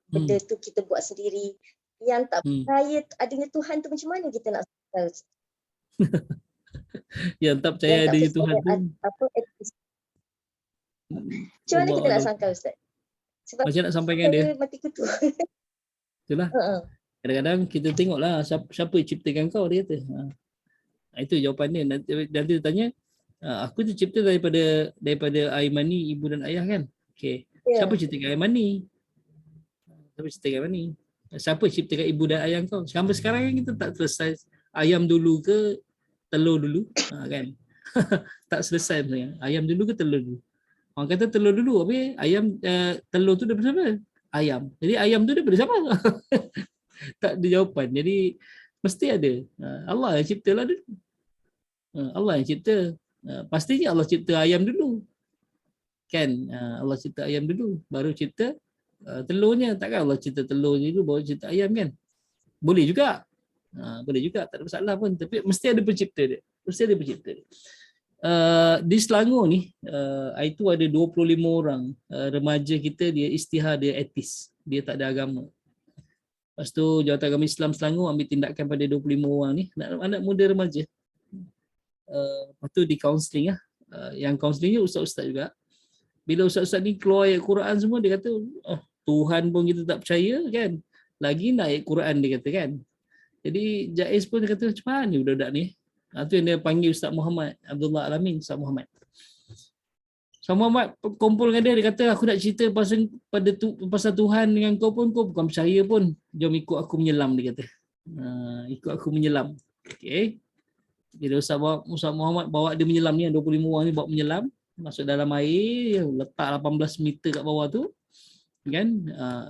Benda tu kita buat sendiri. Yang tak percaya adanya Tuhan tu macam mana kita nak tahu? Yang tak percaya adanya Tuhan tu. Macam mana kita nak sangka, Ustaz? Sebab macam nak sampaikan dia? Mati kutu. Itulah. Kadang-kadang kita tengoklah siapa yang ciptakan kau, dia kata. Itu jawapan dia. Nanti dia tanya, aku tercipta daripada air mani ibu dan ayah kan? Okey. Siapa ciptakan air mani? Siapa ciptakan mani? Siapa ciptakan ibu dan ayah kau? Sampai sekarang kan kita tak selesai ayam dulu ke telur dulu, kan? Tak selesai sebenarnya. Ayam dulu ke telur dulu? Orang kata telur dulu, habis ayam telur tu daripada siapa? Ayam. Jadi ayam tu daripada siapa? Tak ada jawapan. Jadi mesti ada. Allah yang ciptalah dulu. Allah yang cipta. Pastinya Allah cipta ayam dulu. Kan? Allah cipta ayam dulu, baru cipta telurnya. Takkan Allah cipta telur dulu baru cipta ayam kan? Boleh juga. Boleh juga, tak ada masalah pun. Tapi mesti ada pencipta dia. Mesti ada pencipta dia. Di Selangor ni, itu ada 25 orang remaja kita, dia istihar, dia etis. Dia tak ada agama. Lepas tu Jawatan Agama Islam Selangor ambil tindakan pada 25 orang ni, anak muda remaja. Lepas tu di kaunseling lah. Yang kaunselingnya ustaz-ustaz juga. Bila ustaz-ustaz ni keluar ayat Quran semua, dia kata, Tuhan pun kita tak percaya kan, lagi nak ayat Quran, dia kata kan. Jadi Jaiz pun dia kata, macam mana ni budak-budak ni? Itu yang dia panggil Ustaz Muhammad Abdullah Alamin. Ustaz Muhammad kumpul dengan dia kata, aku nak cerita pasal Tuhan dengan kau pun, kau bukan percaya pun, jom ikut aku menyelam, dia kata. Ikut aku menyelam. Okay. Bila Ustaz Muhammad bawa dia menyelam ni, 25 orang ni bawa menyelam, masuk dalam air, letak 18 meter kat bawah tu kan.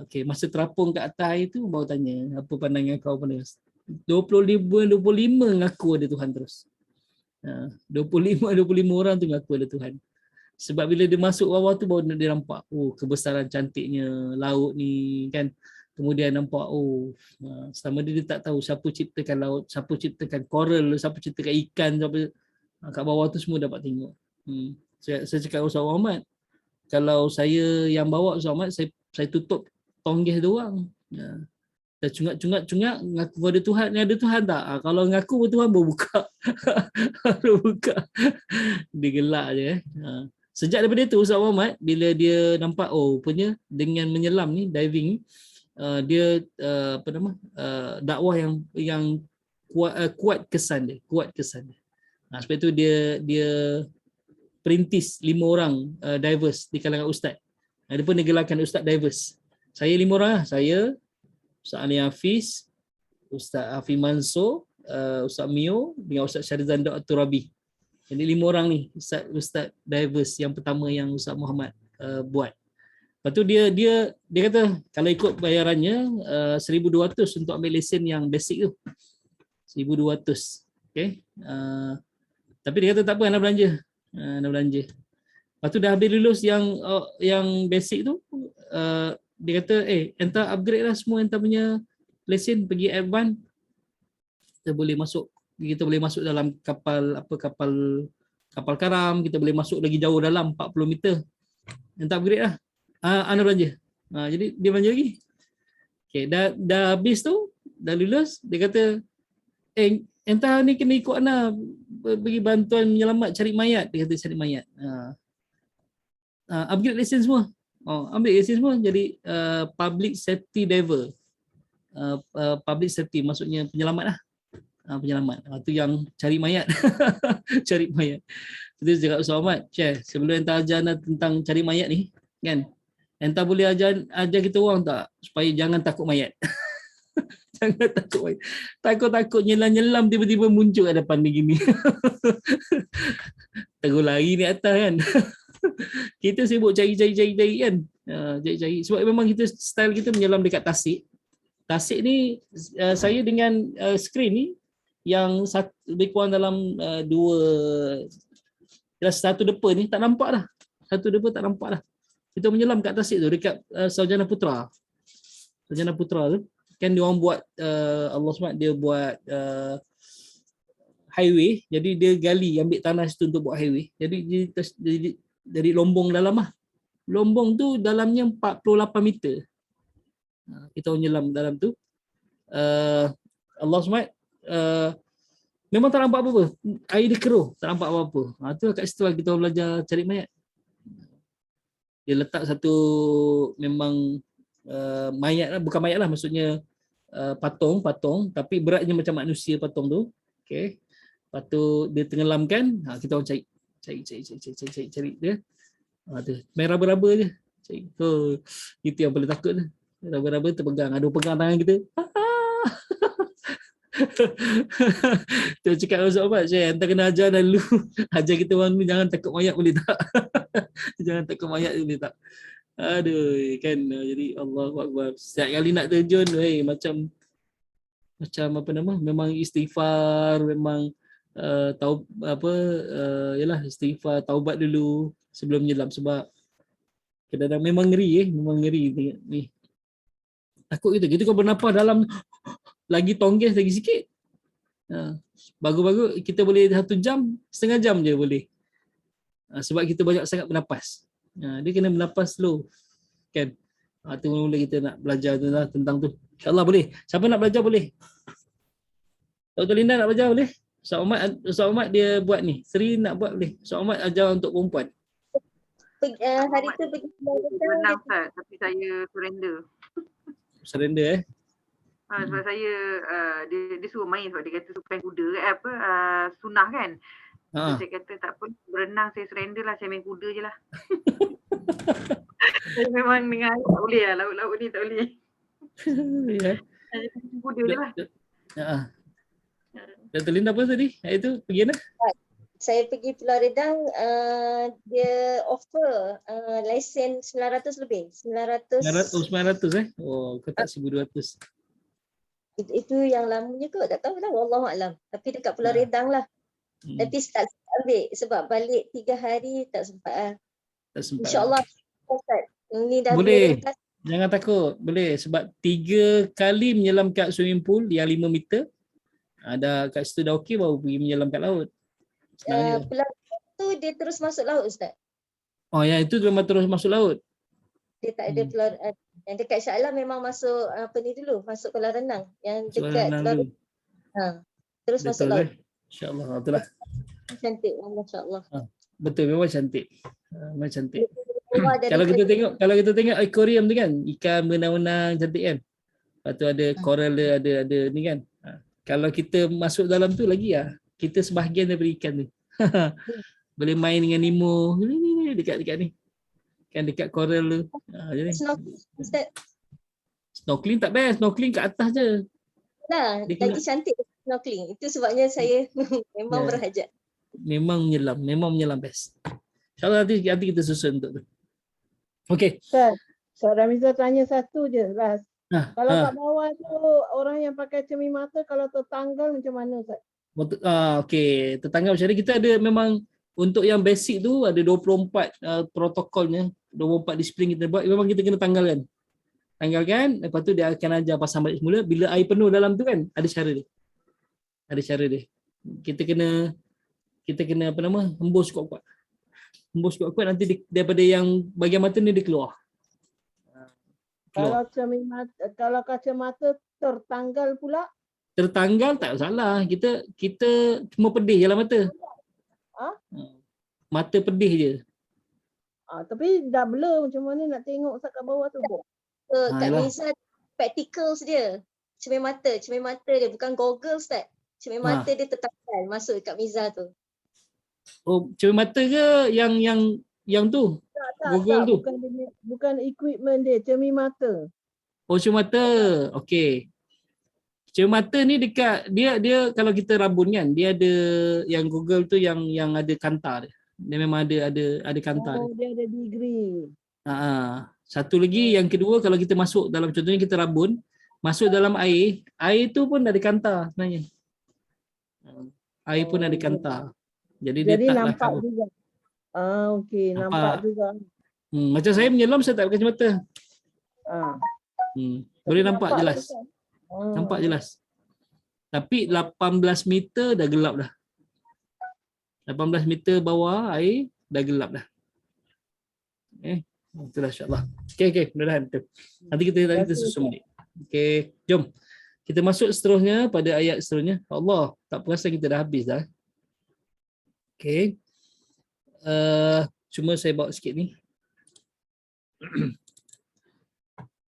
Okay. Masa terapung kat atas air tu, baru tanya, apa pandangan kau pada 25 ngaku ada Tuhan terus. 25 orang tu ngaku ada Tuhan. Sebab bila dia masuk bawah tu, baru dia nampak, kebesaran cantiknya laut ni kan. Kemudian nampak, selama dia tak tahu siapa ciptakan laut, siapa ciptakan koral, siapa ciptakan ikan, siapa kat bawah tu semua dapat tengok. Saya cakap Ustaz Muhammad, kalau saya yang bawa Ustaz Muhammad, saya tutup tonggih doang. Saya cungak ngaku ada Tuhan, ni ada Tuhan tak? Kalau ngaku Tuhan baru buka. Baru buka. Dia gelak je. Sejak daripada itu Ustaz Muhammad, bila dia nampak rupanya dengan menyelam ni, diving ni, dia dakwah yang kuat kesan dia. Sebab itu dia perintis 5 orang divers di kalangan ustaz. Dia pun dia gelarkan ustaz divers. Saya 5 orang lah. Saya, Ustaz Ali Hafiz, Ustaz Hafiz Mansur, Ustaz Mio dengan Ustaz Syarizan Dr. Rabi. Jadi 5 orang ni Ustaz divers yang pertama yang Ustaz Muhammad buat. Lepas tu dia kata kalau ikut bayarannya 1,200 untuk ambil lesen yang basic tu. 1,200. Okey. Tapi dia kata tak apa, nak belanja. Lepas tu dah habis lulus yang basic tu, dia kata entah upgrade lah semua, entah punya lesen pergi advance, kita boleh masuk dalam kapal karam, kita boleh masuk lagi jauh dalam 40 meter, entah upgrade lah. Anda belanja. Jadi dia belanja lagi. Okay, dah habis tu, dah lulus, dia kata entah ni kena ikut Ana bagi bantuan menyelamat, cari mayat, dia kata cari mayat. Upgrade lesen semua. Ambil lesen semua jadi public safety diver. Public safety maksudnya penyelamat lah. penyelamat. Tu yang cari mayat. Cari mayat. Itu cakap Ustaz Ahmad, sebelum entah ajar tentang cari mayat ni, kan? Entah boleh ajar kita orang tak supaya jangan takut mayat. Jangan takut mayat. Takut-takut nyelam-nyelam tiba-tiba muncul kat depan ni gini. Terus lari ni atas kan. Kita sibuk cari kan. Cari. Sebab memang kita style kita menyelam dekat tasik. Tasik ni saya dengan skrin ni yang lebih kurang dalam satu depa ni tak nampak dah. Satu depa tak nampak dah. Kita menyelam kat tasik tu dekat Sarjana Putra. Sarjana Putra tu kan dia orang buat Allah SWT dia buat highway, jadi dia gali ambil tanah situ untuk buat highway. Jadi dari lombong dalam lah. Lombong tu dalamnya 48 meter. Kita menyelam dalam tu. Allah SWT memang tak nampak apa-apa. Air dia keruh, tak nampak apa-apa. Tu kat situ lah kita belajar cari mayat. Dia letak satu memang mayat lah, bukan mayat lah, maksudnya patung, tapi beratnya macam manusia patung tu. Okey. Lepas tu dia tenggelamkan, kita orang cari dia. Tu main raba-raba je. Cari. Itu yang paling takut tu. Raba-raba terpegang, ada pegang tangan kita. Tu cakap Ustaz Ahmad, entah kena ajar dulu. Ajar kita orang ni jangan takut mayat boleh tak? Jangan takut mayat boleh tak? Aduh kan, jadi Allahu Akbar. Setiap kali nak terjun macam apa nama, memang istighfar, memang yalah istighfar, taubat dulu sebelum menyelam, sebab kadang-kadang memang ngeri ni. Takut kita kau bernafas dalam lagi tongges lagi sikit. Bagus-bagus kita boleh 1 jam, setengah jam je boleh. Sebab kita banyak sangat bernafas. Dia kena bernafas slow. Kan? Tu mula kita nak belajar tentang tu. InsyaAllah boleh. Siapa nak belajar boleh. Dr. Linda nak belajar boleh. Ustaz Ahmad dia buat ni. Seri nak buat boleh. Ustaz Ahmad ajar untuk perempuan. Hari tu pergi Berenang Ustaz, tapi saya Surrender sebab saya dia suruh main sebab dia kata sukan kuda sunnah kan. Saya kata tak apa, berenang saya surrender lah, saya main kuda je lah. Saya memang dengan air tak boleh lah, laut-laut ni tak boleh. Kuda je lah. Dr. Linda apa tadi? Itu pergi mana? Saya pergi Pulau Redang, dia offer lesen 900 lebih. 900. Oh, kau tak 1200. Itu yang lamanya kot, tak tahu lah, wallahualam. Tapi dekat Pulau Redang lah. Tapi tak sempat ambil sebab balik 3 hari tak sempat lah. Tak sempat. InsyaAllah. Ni dah boleh. Jangan takut. Boleh. Sebab 3 kali menyelam kat swimming pool yang 5 meter. Ada kat situ dah okey, baru pergi menyelam kat laut. Pulau tu dia terus masuk laut Ustaz. Oh ya, itu memang terus masuk laut. Dia tak ada pulau yang dekat Shah Alam memang masuk apa ni dulu, masuk kolam renang yang dekat pulau. Terus betul masuk laut. Insya-Allah, betul lah. Cantik, masya-Allah. Betul, memang cantik. Memang cantik. Kalau kita tengok aquarium tu kan, ikan benang-benang cantik kan. Lepas tu ada coral dia, ada ni kan. Kalau kita masuk dalam tu lagi kita sebahagian daripada ikan tu. Boleh main dengan Nemo ni dekat ni. Kan dekat coral tu. Snorkeling tak best, snorkeling kat atas je. Lagi cantik snorkeling. Itu sebabnya saya memang berhajat. Memang menyelam best. InsyaAllah nanti kita susun untuk tu. Okey. So Ramiza tanya satu je Ras. Kalau kat bawah tu orang yang pakai cermin mata kalau tertanggal macam mana Ustaz? Okey, tertanggal macam ni kita ada memang untuk yang basic tu ada 24 protokolnya, 24 disiplin kita buat. Memang kita kena tanggalkan. Lepas tu dia akan ajar pasang balik semula. Bila air penuh dalam tu kan, ada cara dia. Kita kena hembus kuat-kuat. Nanti daripada yang bahagian mata ni dia keluar. Kalau kacamata tertanggal pula? Tertanggal tak salah. Kita cuma pedih je lah mata. Mata pedih je. Tapi dah blur, macam mana nak tengok kat bawah tu? Kat Nisa spectacles dia. Cermin mata dia bukan goggles tak. cermin mata dia tertanggal masuk dekat Miza tu. Oh, cermin mata ke yang tu? Google tu. Bukan equipment dia, cermin mata. Oh, cermin mata. Okey. Cermin mata ni dekat dia kalau kita rabun kan, dia ada yang Google tu yang ada kantar dia. Dia memang ada kantar Oh, dia ada degree. Satu lagi yang kedua, kalau kita masuk dalam, contohnya kita rabun, masuk dalam air tu pun ada kantar sebenarnya. Air pun ada kantar. Jadi dia taklah nampak cover. juga. Okey, nampak juga. Macam saya menyelam, saya tak pakai kacamata. Boleh nampak jelas. Nampak jelas. Tapi 18 meter dah gelap dah. 18 meter bawah air dah gelap dah. Itulah insya-Allah. Okey, mudah-mudahan tu. Nanti kita susun balik. Okey, jom. Kita masuk seterusnya pada ayat seterusnya. Allah, tak perasan kita dah habis dah. Okey. Cuma saya bawa sikit ni.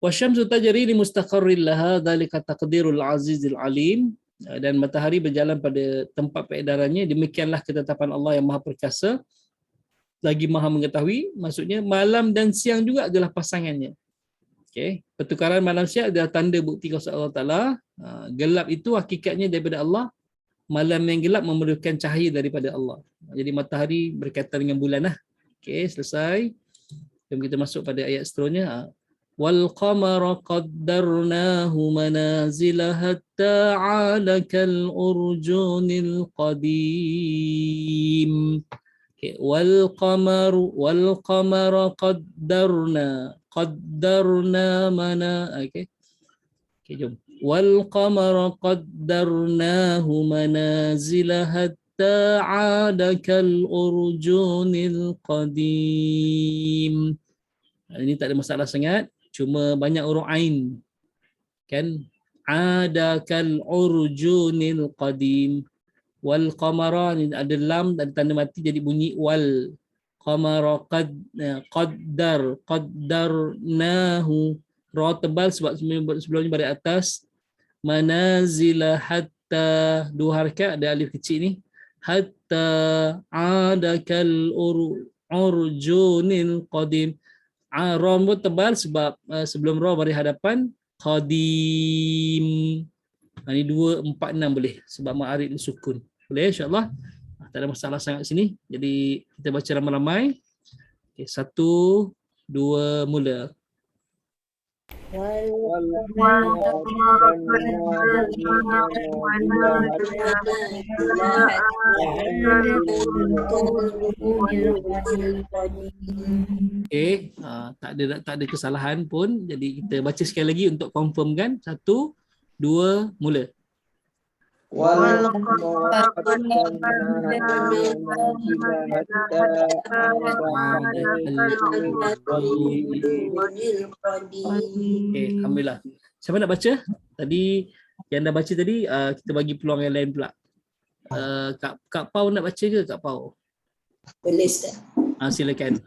Wasyamsu tajri li mustaqarril laha dzalika taqdirul azizil alim. Dan matahari berjalan pada tempat peredarannya, demikianlah ketetapan Allah yang Maha Perkasa lagi Maha mengetahui. Maksudnya malam dan siang juga adalah pasangannya. Okey, pertukaran malam siang adalah tanda bukti kuasa Allah Taala. Gelap itu hakikatnya daripada Allah. Malam yang gelap memerlukan cahaya daripada Allah. Jadi matahari berkaitan dengan bulan lah. Okey, selesai. Jom kita masuk pada ayat seterusnya. Wal qamara qaddarnahu manazila hatta 'ala kal urjunil qadim. Okay. Wal qamara qaddarna mana. Okay, jom. Wal qamara qaddarnahu manazila hatta 'ala kal urjunil qadim. Ini tak ada masalah sangat. Cuma banyak huruf ain. Kan? Adakal urjunil qadim. Wal qamara, ada lam, ada tanda mati jadi bunyi wal. Qamara qaddarnahu. Ra tebal sebab sebelumnya pada atas. Manazila hatta, dua harakat, ada alif kecil ni. Hatta adakal urjunil qadim. Ra pun tebal sebab sebelum ra bari hadapan qadim. Ini 2, 4, 6 boleh sebab ma'arif sukun. Boleh insya-Allah. Tak ada masalah sangat sini. Jadi kita baca ramai-ramai. Okey, 1, 2 mula. Okay, tak ada kesalahan pun. Jadi kita baca sekali lagi untuk confirmkan. 1, 2 mula. Okay, alhamdulillah. Siapa nak baca? Tadi yang dah baca tadi, kita bagi peluang yang lain pula. Kak Pau nak baca ke Kak Pau? Boleh Ustaz. Silakan.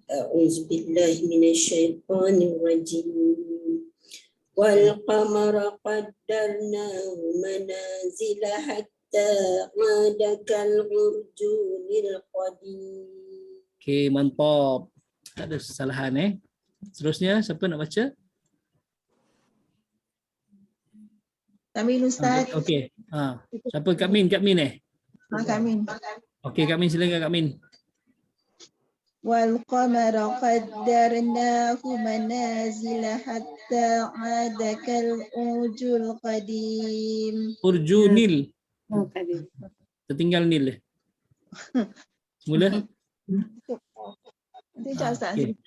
A'udzubillahi minasyaitonirrajim. Wal qamara qaddarnahu manazila hatta 'ada kal urjunil qadim. Okey, mantap. Tak ada kesalahan Seterusnya siapa nak baca? Kami Ustaz. Okey. Siapa Kak Min? Kak Min Kami. Okey, Kak Min, silakan Kak Min. Wal qamara qaddarnahu manazila hatta 'ada kal urjul qadim. Urjunil. Tertinggal nil. Semula. Nanti Ustaz. Okay.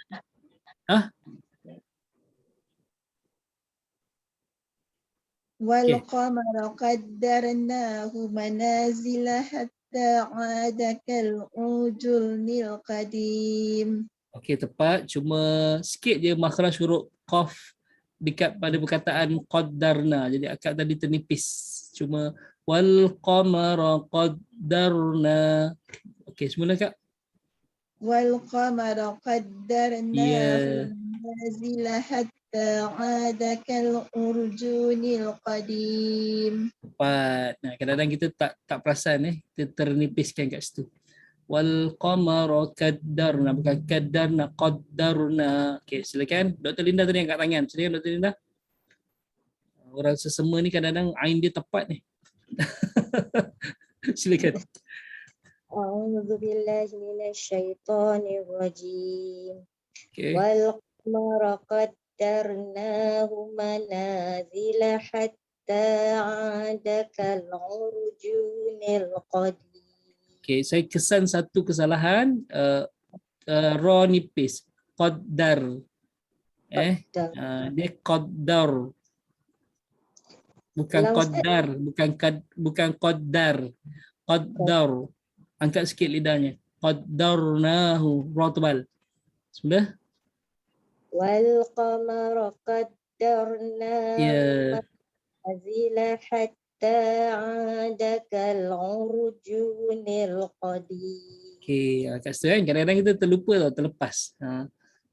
Wal qamara qaddarnahu manazila hatta 'ada kal urjunil qadim. Okey, tepat. Cuma sikit je makhraj huruf qaf dekat pada perkataan qaddarna. Jadi akad tadi ternipis. Cuma wal qamara qaddarna. Okey, semula Kak. Wal qamara qaddarnahu manazila hatta حتى عاد كالعرجون القديم. Tepat. Nah, kadang-kadang kita tak perasan kita ternipiskan kat situ. Wal qamara qaddarna, bukan qaddarna, qaddarna. Okey, silakan. Dr. Linda tadi angkat tangan. Silakan Dr. Linda. Orang sesama ni kadang-kadang ain dia tepat ni. Silakan. A'udzu billahi minasyaitonir rajim. Okey. Wal qamara qaddarnahu manazila hatta 'ada kal urjunil qadim. Okey, saya kesan satu kesalahan, ra nipis. Qaddar. Dia qaddar. Bukan qaddar, bukan qaddar. Qaddar. Angkat sikit lidahnya. Qaddarnahu, ra tebal. Sudah? Wal qamara qaddarnahu manazila hatta 'ada kal urjunil qadim. Okey, kat situ kan kadang-kadang kita terlupa tau, terlepas.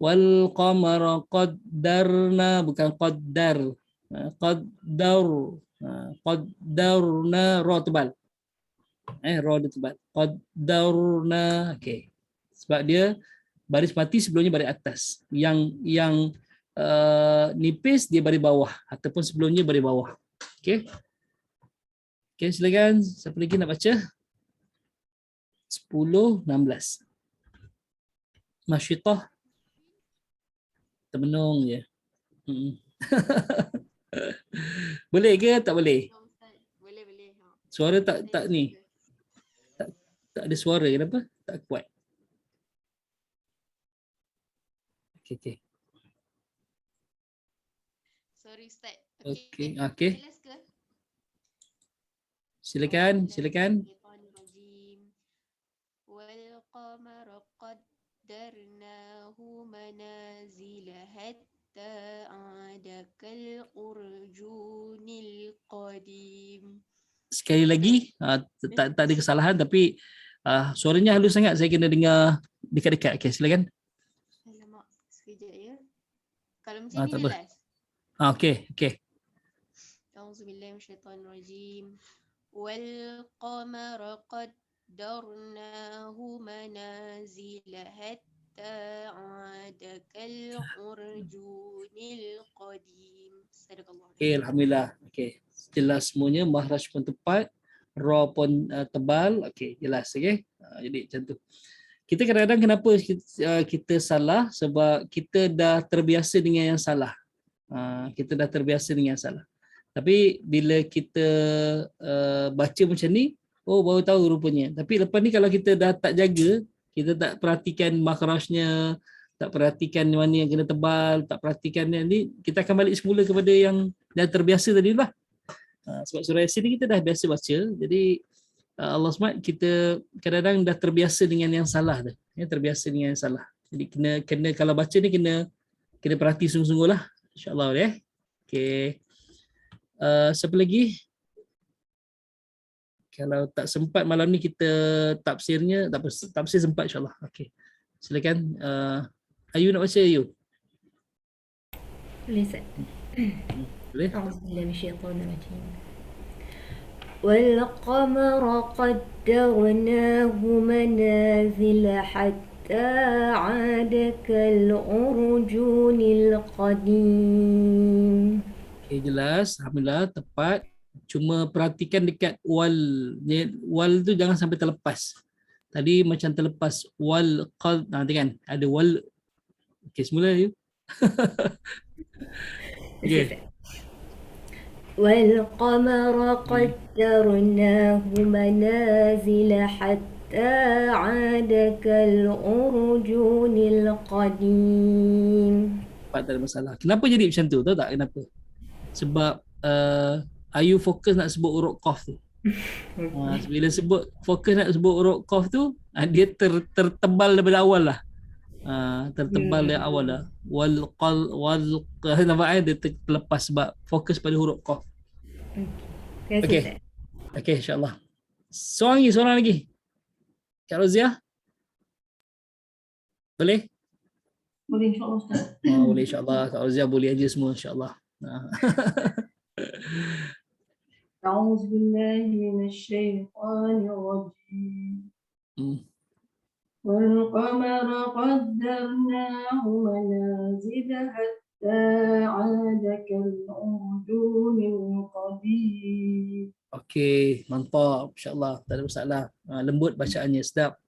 Wal qamara qaddarna, bukan qaddar. Qaddar. Qaddarna, ra tebal. Ra dia tebal. Qaddarna. Okey. Sebab dia baris mati sebelumnya baris atas. Yang nipis dia baris bawah ataupun sebelumnya baris bawah. Okey. Okey, silakan. Siapa lagi nak baca? 10-16. Masyitah. Termenung je. Boleh ke tak boleh? Boleh. Suara tak ni. Tak ada suara, kenapa? Tak kuat. Okey. Sorry Ustaz. Okey. Jelas ke? Silakan. Wal qamara qaddarnahu manazila hatta 'ada kal urjunil qadim. Sekali lagi, tak ada kesalahan tapi suaranya halus sangat, saya kena dengar dekat-dekat. Okey, silakan. Alamak, sekejap ya. Kalau macam ni jelas. Okey. Auzubillahi minasyaitonirrajim. Wal qamara qaddarnahu manazila hatta 'ada kal urjunil qadim. Sadaqallah. Okey, alhamdulillah. Okey. Jelas semuanya, makhraj pun tepat, ra pun tebal. Okey, jelas. Okey. Jadi macam tu. Kita kadang-kadang kenapa kita salah, sebab kita dah terbiasa dengan yang salah. Tapi bila kita baca macam ni, baru tahu rupanya. Tapi lepas ni kalau kita dah tak jaga, kita tak perhatikan makhrajnya, tak perhatikan mana yang kena tebal, tak perhatikan yang ni, kita akan balik semula kepada yang dah terbiasa tadi lah. Sebab surah Yasin ni kita dah biasa baca, jadi Allah SWT kita kadang-kadang dah terbiasa dengan yang salah tu. Terbiasa dengan yang salah. Jadi kena kalau baca ni kena perhati sungguh-sungguh lah. InsyaAllah ya. Okey. Siapa lagi? Kalau tak sempat malam ni kita tafsirnya, tafsir sempat insyaAllah. Okey. Silakan. Ayu nak baca Ayu? Boleh Ustaz. Boleh? A'udzubillahi minasyaitonirrajim. Wal qamara qaddarnahu manazila hatta 'ada kal urjunil qadim. Okey, jelas. Alhamdulillah, tepat. Cuma perhatikan dekat wal. Wal tu jangan sampai terlepas. Tadi macam terlepas. Wal qad. Nanti kan ada wal. Okey, semula you. Okey. Wal qamara qaddarnahu manazila hatta 'ada kal urjunil qadim. Tak ada masalah. Kenapa jadi macam tu? Tahu tak kenapa? Sebab Ayu fokus nak sebut huruf qaf tu. Bila fokus nak sebut huruf qaf tu, dia tertebal daripada awal lah. Tertebal dari awal lah. Wal nampak dia terlepas sebab fokus pada huruf qaf. Okey. Okey, insya-Allah. Seorang lagi. Kak Rozia? Boleh? Boleh insyaAllah Ustaz. Boleh insyaAllah. Kak Razia boleh aja semua insyaAllah. أعوذ بالله من الشيطان الرجيم والقمر قدرناه منازل حتى عاد كالعرجون القديم. Okey, mantap. InsyaAllah. Tak ada masalah. Lembut bacaannya, sedap.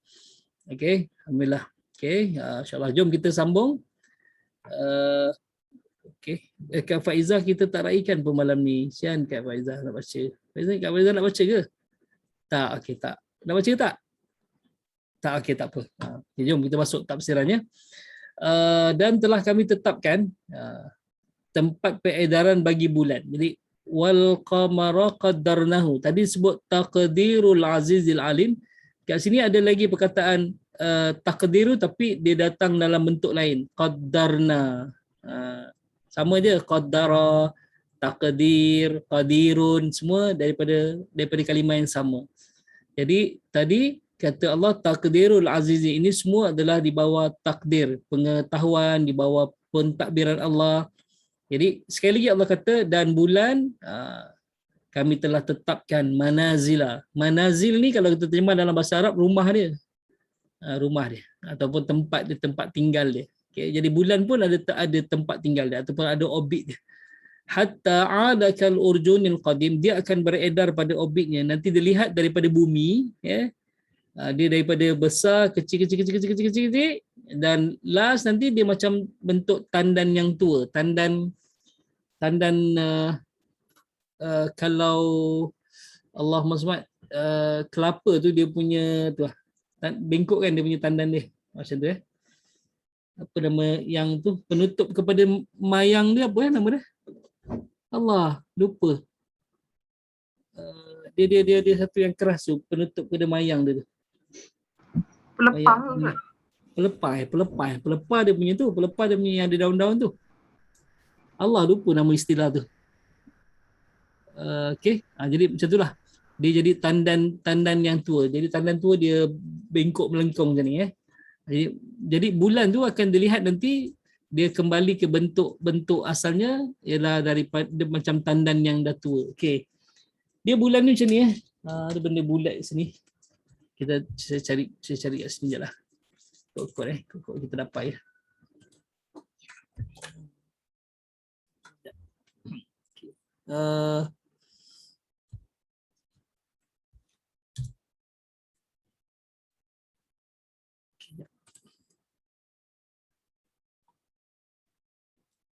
Okey, alhamdulillah. Okey, insyaAllah. Jom kita sambung. Okey. Kak Faizah kita tak raikan pun malam ni. Sian Kak Faizah nak baca. Kak Faizah nak baca ke? Tak, okey tak. Nak baca tak? Tak, okey tak apa. Okay, jom kita masuk tafsirannya. Dan telah kami tetapkan tempat peredaran bagi bulan. Jadi wal qamara qaddarnahu. Tadi sebut taqdirul azizil alim. Kat sini ada lagi perkataan taqdiru tapi dia datang dalam bentuk lain. Qaddarna. Sama je qaddara, taqdir, qadirun, semua daripada kalimah yang sama. Jadi tadi kata Allah taqdirul azizi, ini semua adalah di bawah takdir, pengetahuan, di bawah pentadbiran Allah. Jadi sekali lagi Allah kata dan bulan kami telah tetapkan manazila. Manazil ni kalau kita terjemah dalam bahasa Arab rumah dia. Rumah dia ataupun tempat dia, tempat tinggal dia. Okay, jadi bulan pun ada tempat tinggal dia ataupun ada orbit dia. Hatta ada kal urjunil qadim, dia akan beredar pada orbitnya. Nanti dilihat daripada bumi, ya. Dia daripada besar kecil dan last nanti dia macam bentuk tandan yang tua, tandan kalau Allahumma SWT kelapa tu dia punya tu bengkok kan, dia punya tandan dia macam tu apa nama yang tu penutup kepada mayang dia, apa nama dia? Allah lupa. Dia satu yang keras tu penutup kepada mayang dia tu. Pelepah dia punya tu, pelepah dia punya yang ada daun-daun tu. Allah lupa nama istilah tu. Okey, jadi macam itulah. Dia jadi tandan yang tua. Jadi tandan tua dia bengkok melengkung macam ni Jadi bulan tu akan dilihat nanti dia kembali ke bentuk asalnya ialah daripada macam tandan yang dah tua. Okey. Dia bulan ni macam ni ada benda bulat sini. Saya cari kat sini jelah. Kok kita dapat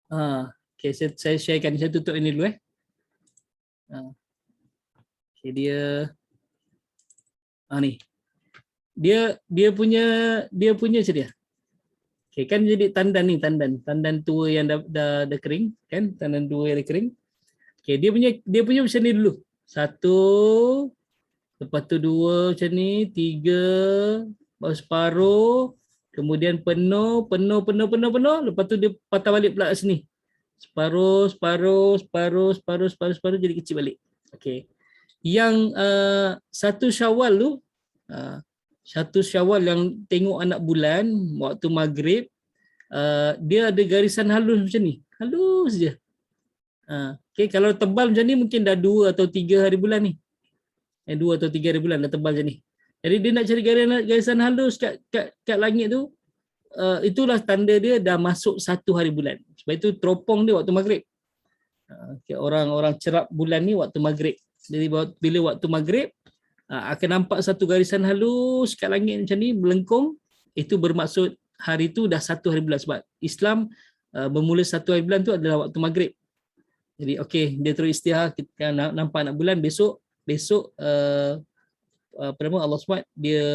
Okay, saya sharekan, saya tutup ini dulu Okay, dia ni. Dia punya macam dia. Okay, kan jadi tandan ni, tandan tua yang dah kering kan, tandan tua yang dah kering. Okay, dia punya macam ni dulu. 1, lepas tu 2 macam ni, 3, baru separuh, kemudian penuh, lepas tu dia patah balik pula kat sini. Separuh, jadi kecil balik. Okey. Yang 1 Syawal tu, 1 Syawal yang tengok anak bulan waktu maghrib, dia ada garisan halus macam ni. Halus je. Okey, kalau tebal macam ni mungkin dah 2 atau 3 hari bulan ni. 2 atau 3 hari bulan dah tebal macam ni. Jadi dia nak cari garisan halus kat langit tu, itulah tanda dia dah masuk 1 hari bulan. Sebab itu teropong dia waktu maghrib. Orang cerap bulan ni waktu maghrib. Jadi bila waktu maghrib akan nampak satu garisan halus kat langit macam ni melengkung, itu bermaksud hari tu dah 1 hari bulan. Sebab Islam bermula 1 hari bulan tu adalah waktu maghrib. Jadi okey, dia terus istihar, kita nampak anak bulan, besok apa nama Allah SWT dia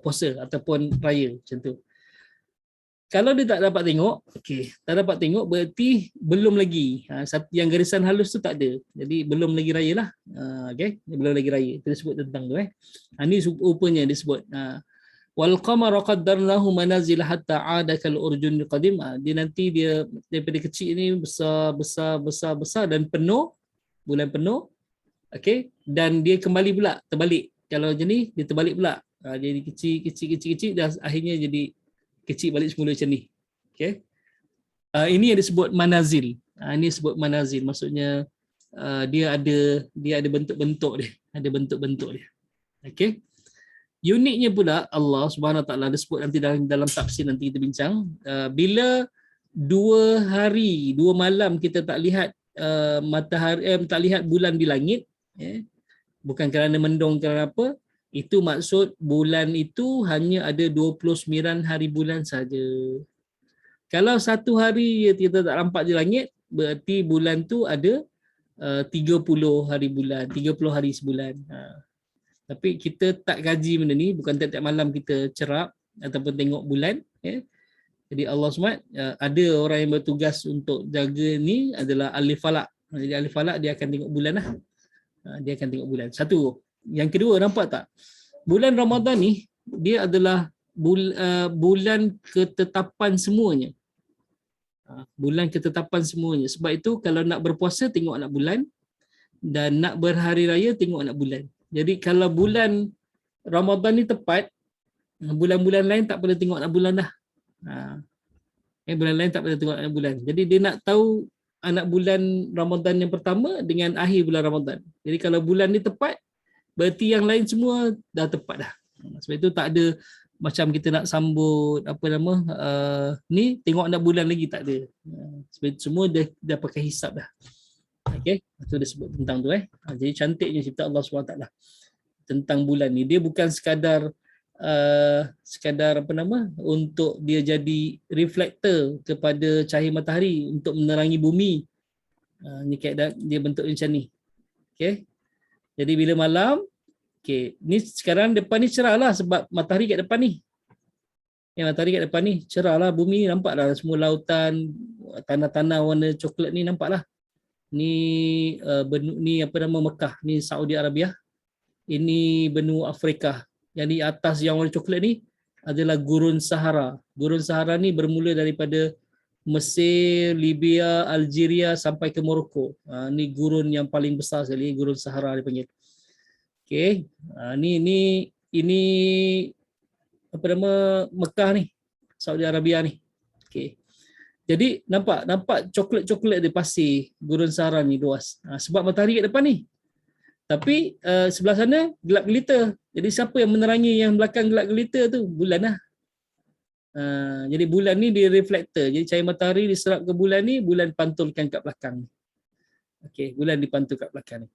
puasa ataupun raya macam tu. Kalau dia tak dapat tengok, tak dapat tengok berarti belum lagi. Yang garisan halus tu tak ada. Jadi belum lagi raya lah. Belum lagi raya. Kita sebut tentang tu Ini rupanya dia sebut. Wal qamara qaddarnahu manazil hatta 'ada kal urjunil qadim. Dia nanti dia daripada kecil ni besar dan penuh, bulan penuh. Dan dia kembali pula terbalik. Kalau macam ni dia terbalik pula. Jadi kecil dan akhirnya jadi kecil balik semula macam ni. Okey. Ini yang disebut manazil. Ini disebut manazil, maksudnya dia ada bentuk-bentuk dia, ada bentuk-bentuk dia. Okey. Uniknya pula Allah Subhanahu Wa Taala disebut nanti dalam tafsir, nanti kita bincang, bila 2 hari 2 malam kita tak lihat matahari, tak lihat bulan di langit, bukan kerana mendung kerana apa, itu maksud bulan itu hanya ada 29 hari bulan saja. Kalau satu hari kita tak nampak di langit, berarti bulan tu ada 30 hari bulan, 30 hari sebulan. Tapi kita tak kaji benda ni, bukan tiap-tiap malam kita cerap ataupun tengok bulan. Jadi Allah SWT, ada orang yang bertugas untuk jaga ni adalah ahli falak. Jadi ahli falak dia akan tengok bulan lah. Dia akan tengok bulan. Satu. Yang kedua, nampak tak? Bulan Ramadan ni, dia adalah bulan ketetapan semuanya. Bulan ketetapan semuanya. Sebab itu kalau nak berpuasa tengok anak bulan, dan nak berhari raya tengok anak bulan. Jadi kalau bulan Ramadan ni tepat, bulan-bulan lain tak perlu tengok anak bulan dah. Bulan lain tak perlu tengok anak bulan. Jadi dia nak tahu anak bulan Ramadan yang pertama dengan akhir bulan Ramadan. Jadi kalau bulan ni tepat, berarti yang lain semua dah tepat dah. Sebab itu tak ada macam kita nak sambut ni tengok anak bulan lagi, tak ada. Sebab itu semua dah pakai hisap dah. Okey, itu dia sebut tentang tu. Jadi cantiknya cipta Allah SWT tentang bulan ni. Dia bukan sekadar untuk dia jadi reflektor kepada cahaya matahari untuk menerangi bumi. Ni kaedah dia bentuk macam ni. Okey. Jadi bila malam, okey, ni sekarang depan ni cerah lah sebab matahari kat depan ni. Matahari kat depan ni cerah lah, bumi nampak dah semua lautan, tanah-tanah warna coklat ni nampak lah. Ni Mekah, ni Saudi Arabia. Ini benua Afrika. Yang di atas yang warna coklat ni adalah Gurun Sahara. Gurun Sahara ni bermula daripada Mesir, Libya, Algeria sampai ke Morocco. Ni gurun yang paling besar sekali, Gurun Sahara dipanggil. Okey. Ini Mekah ni, Saudi Arabia ni. Okey. Jadi nampak coklat-coklat di pasir Gurun Sahara ni luas. Sebab matahari kat depan ni. Tapi sebelah sana gelap gelita. Jadi siapa yang menerangi yang belakang gelap gelita tu? Bulan lah. Jadi bulan ni dia reflektor. Jadi cahaya matahari diserap ke bulan ni, bulan pantulkan kat belakang. Okey, bulan dipantul kat belakang ni.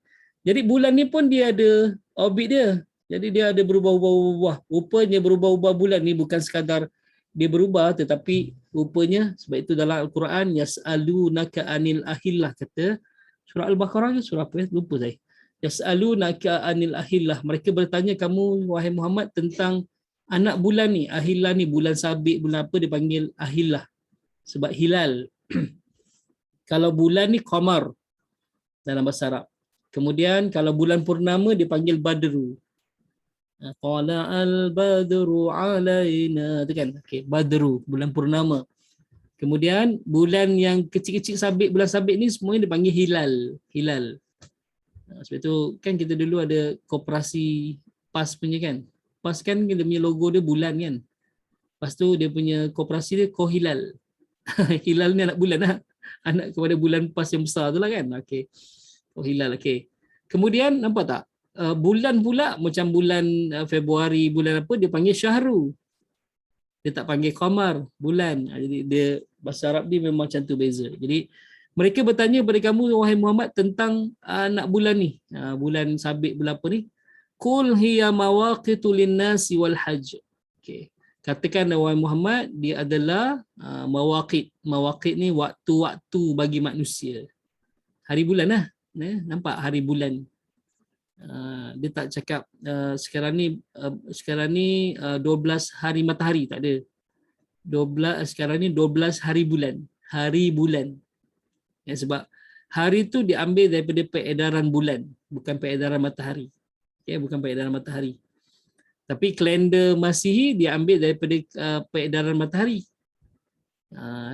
Jadi bulan ni pun dia ada orbit dia. Jadi dia ada berubah-ubah. Rupanya berubah-ubah bulan ni bukan sekadar dia berubah, tetapi rupanya, sebab itu dalam Al-Quran, yas'alunaka anil ahillah, kata surah Al-Baqarah ke surah apa? Lupa saya. Yas'alunaka anil ahillah. Mereka bertanya kamu, wahai Muhammad, tentang anak bulan ni. Ahillah ni bulan sabit, bulan apa dipanggil ahillah? Sebab hilal. Kalau bulan ni qamar dalam bahasa Arab. Kemudian kalau bulan purnama dipanggil badru. Qala al-badru alaina, tu kan. Okey, badru, bulan purnama. Kemudian bulan yang kecil-kecil sabit, bulan sabit ni semuanya dipanggil hilal. Sebab tu kan kita dulu ada koperasi PAS punya kan. PAS kan dia punya logo dia bulan kan. Lepas tu dia punya koperasi dia Kohilal. Hilal ni anak bulan lah. Anak kepada bulan PAS yang besar tu lah kan. Okey. Kohilal, okey. Kemudian nampak tak? Bulan pula macam bulan Februari, bulan apa dia panggil Syahru. Dia tak panggil Qamar, bulan. Jadi dia bahasa Arab ni memang macam tu beza. Jadi mereka bertanya kepada kamu wahai Muhammad tentang anak bulan ni. Bulan sabit bulan apa ni? Qul hiya mawaqitu lin-nasi wal hajj. Okey. Katakan wahai Muhammad, dia adalah mawaqit. Mawaqit ni waktu-waktu bagi manusia. Hari bulan lah. Nampak hari bulan. Dia tak cakap sekarang ni 12 hari matahari, tak ada. Sekarang ni 12 hari bulan. Hari bulan. Ya, sebab hari tu diambil daripada peredaran bulan, bukan peredaran matahari. Ya, bukan peredaran matahari. Tapi kalender Masihi diambil daripada peredaran matahari.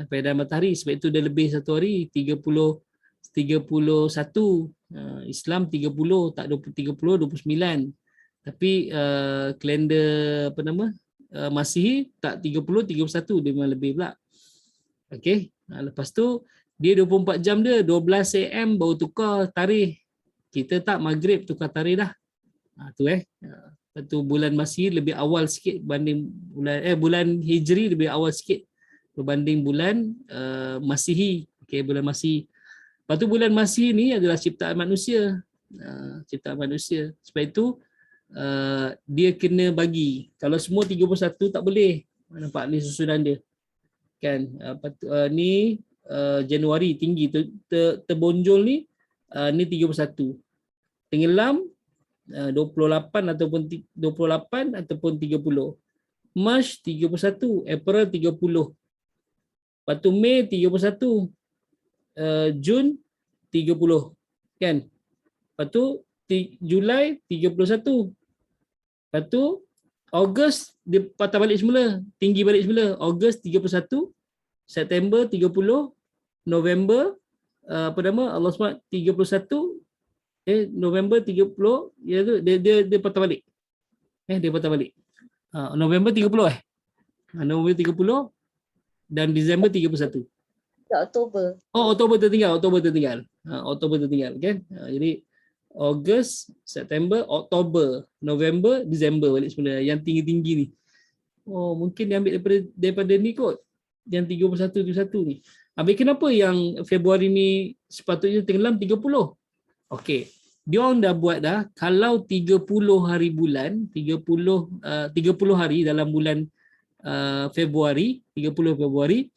Peredaran matahari, sebab itu dia lebih satu hari, 31. Islam 30, tak 30, 29. Tapi kalender Masihi tak 30, 31, dia memang lebih pula. Okey. Lepas tu dia 24 jam dia 12 AM baru tukar tarikh. Kita tak maghrib tukar tarikh dah. Tu Lepas tu bulan Masih lebih awal sikit berbanding bulan Hijri lebih awal sikit berbanding bulan Masihi. Okey, bulan Masih. Lepas tu bulan Masih ni adalah ciptaan manusia. Ciptaan manusia. Sebab itu dia kena bagi. Kalau semua 31 tak boleh. Nampak ni susunan dia. Kan? Ni Januari tinggi terbonjol ni 31. Tenggelam 28 ataupun 30. Mac 31, April 30. Lepas tu Mei 31. Jun 30. Kan? Lepas tu Julai 31. Lepas tu Ogos dia patah balik semula, tinggi balik semula. Ogos 31, September 30, November Allah SWT 31, November 30, dia patah balik. Dia patah balik. November 30 November 30 dan Disember 31. Oktober. Oktober tertinggal. Oktober tertinggal kan. Jadi Ogos, September, Oktober, November, Disember balik semula yang tinggi-tinggi ni. Mungkin dia ambil daripada ni kot. Yang 31 ni. Habis kenapa yang Februari ni sepatutnya tenggelam 30? Okey. Dia orang dah buat dah kalau 30 hari bulan, 30 hari dalam bulan Februari, 30 Februari,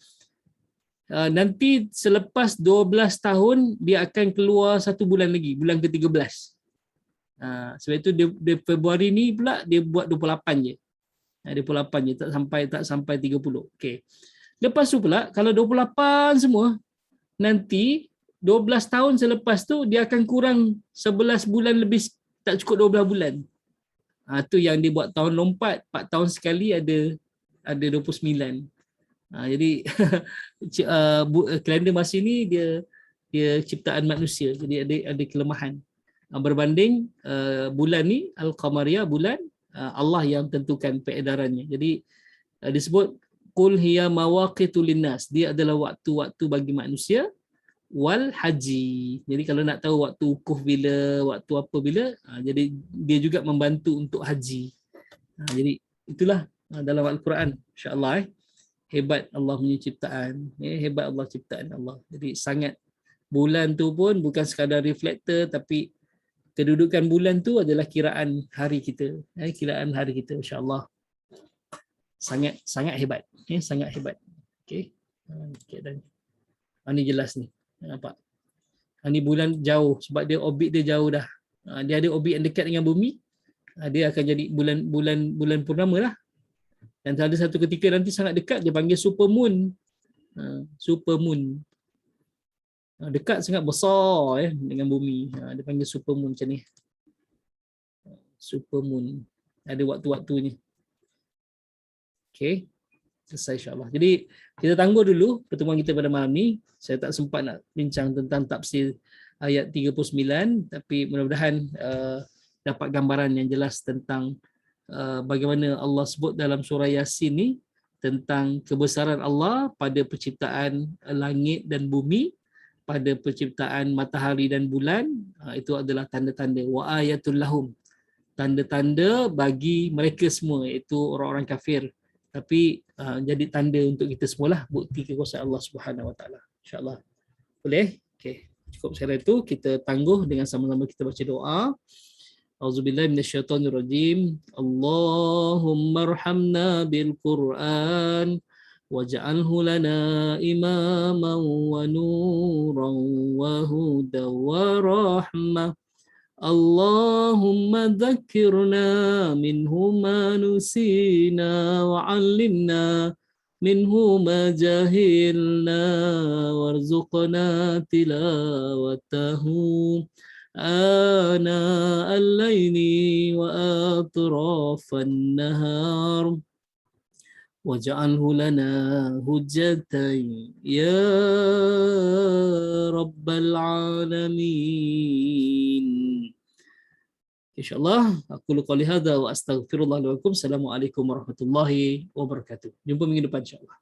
nanti selepas 12 tahun dia akan keluar satu bulan lagi, bulan ke-13. Sebab itu dia Februari ni pula dia buat 28 je. 28 je, tak sampai 30. Okey. Lepas tu pula kalau 28 semua, nanti 12 tahun selepas tu dia akan kurang 11 bulan lebih, tak cukup 12 bulan. Tu yang dia buat tahun lompat, 4 tahun sekali ada 29. Jadi kalender Masih ni dia ciptaan manusia, jadi ada kelemahan berbanding bulan ni Al-Qamariyah, bulan Allah yang tentukan peredarannya. Jadi disebut qul hiya mawaqitu linnas, dia adalah waktu-waktu bagi manusia, wal haji. Jadi kalau nak tahu waktu wukuf bila, waktu apa bila, jadi dia juga membantu untuk haji. Jadi itulah dalam Al-Quran, insya-Allah. Hebat Allah punya ciptaan. Hebat Allah ciptaan Allah. Jadi sangat, bulan tu pun bukan sekadar reflektor, tapi kedudukan bulan tu adalah kiraan hari kita. Kiraan hari kita, insya-Allah. Sangat hebat. Sangat hebat. Okey. Dan ini jelas ni. Nampak? Ini bulan jauh sebab dia orbit dia jauh dah. Dia ada orbit yang dekat dengan bumi. Dia akan jadi bulan purnama lah. Dan ada satu ketika nanti sangat dekat dia panggil supermoon. Supermoon. Dekat sangat besar dengan bumi. Dia panggil supermoon macam ni. Supermoon. Ada waktu-waktunya. Okey. Selesai insya-Allah. Jadi kita tangguh dulu pertemuan kita pada malam ni. Saya tak sempat nak bincang tentang tafsir ayat 39, tapi mudah-mudahan dapat gambaran yang jelas tentang bagaimana Allah sebut dalam surah Yasin ni tentang kebesaran Allah pada penciptaan langit dan bumi, pada penciptaan matahari dan bulan. Itu adalah tanda-tanda wa ayatul lahum, tanda-tanda bagi mereka semua, iaitu orang-orang kafir, tapi jadi tanda untuk kita semualah, bukti kekuasaan Allah Subhanahu Wa Taala. Insya-Allah. Boleh? Okey. Cukup sekadar itu, kita tangguh dengan sama-sama kita baca doa. Auzubillahi minasyaitonirrajim. Allahumma arhamna bil Qur'an waj'alhu lana imaman wa nuran wa hudan wa rahmah. Allahumma dzakkirna minhu ma nusina wa 'allimna minhu ma jahilna warzuqna tilawatahu ana al-laili wa atrafan nahar waj'alhu lana hujjatan ya rabbal alamin. InsyaAllah aku qouli hadza wa astaghfirullah li wa lakum. Assalamualaikum warahmatullahi wabarakatuh. Jumpa minggu depan insyaAllah.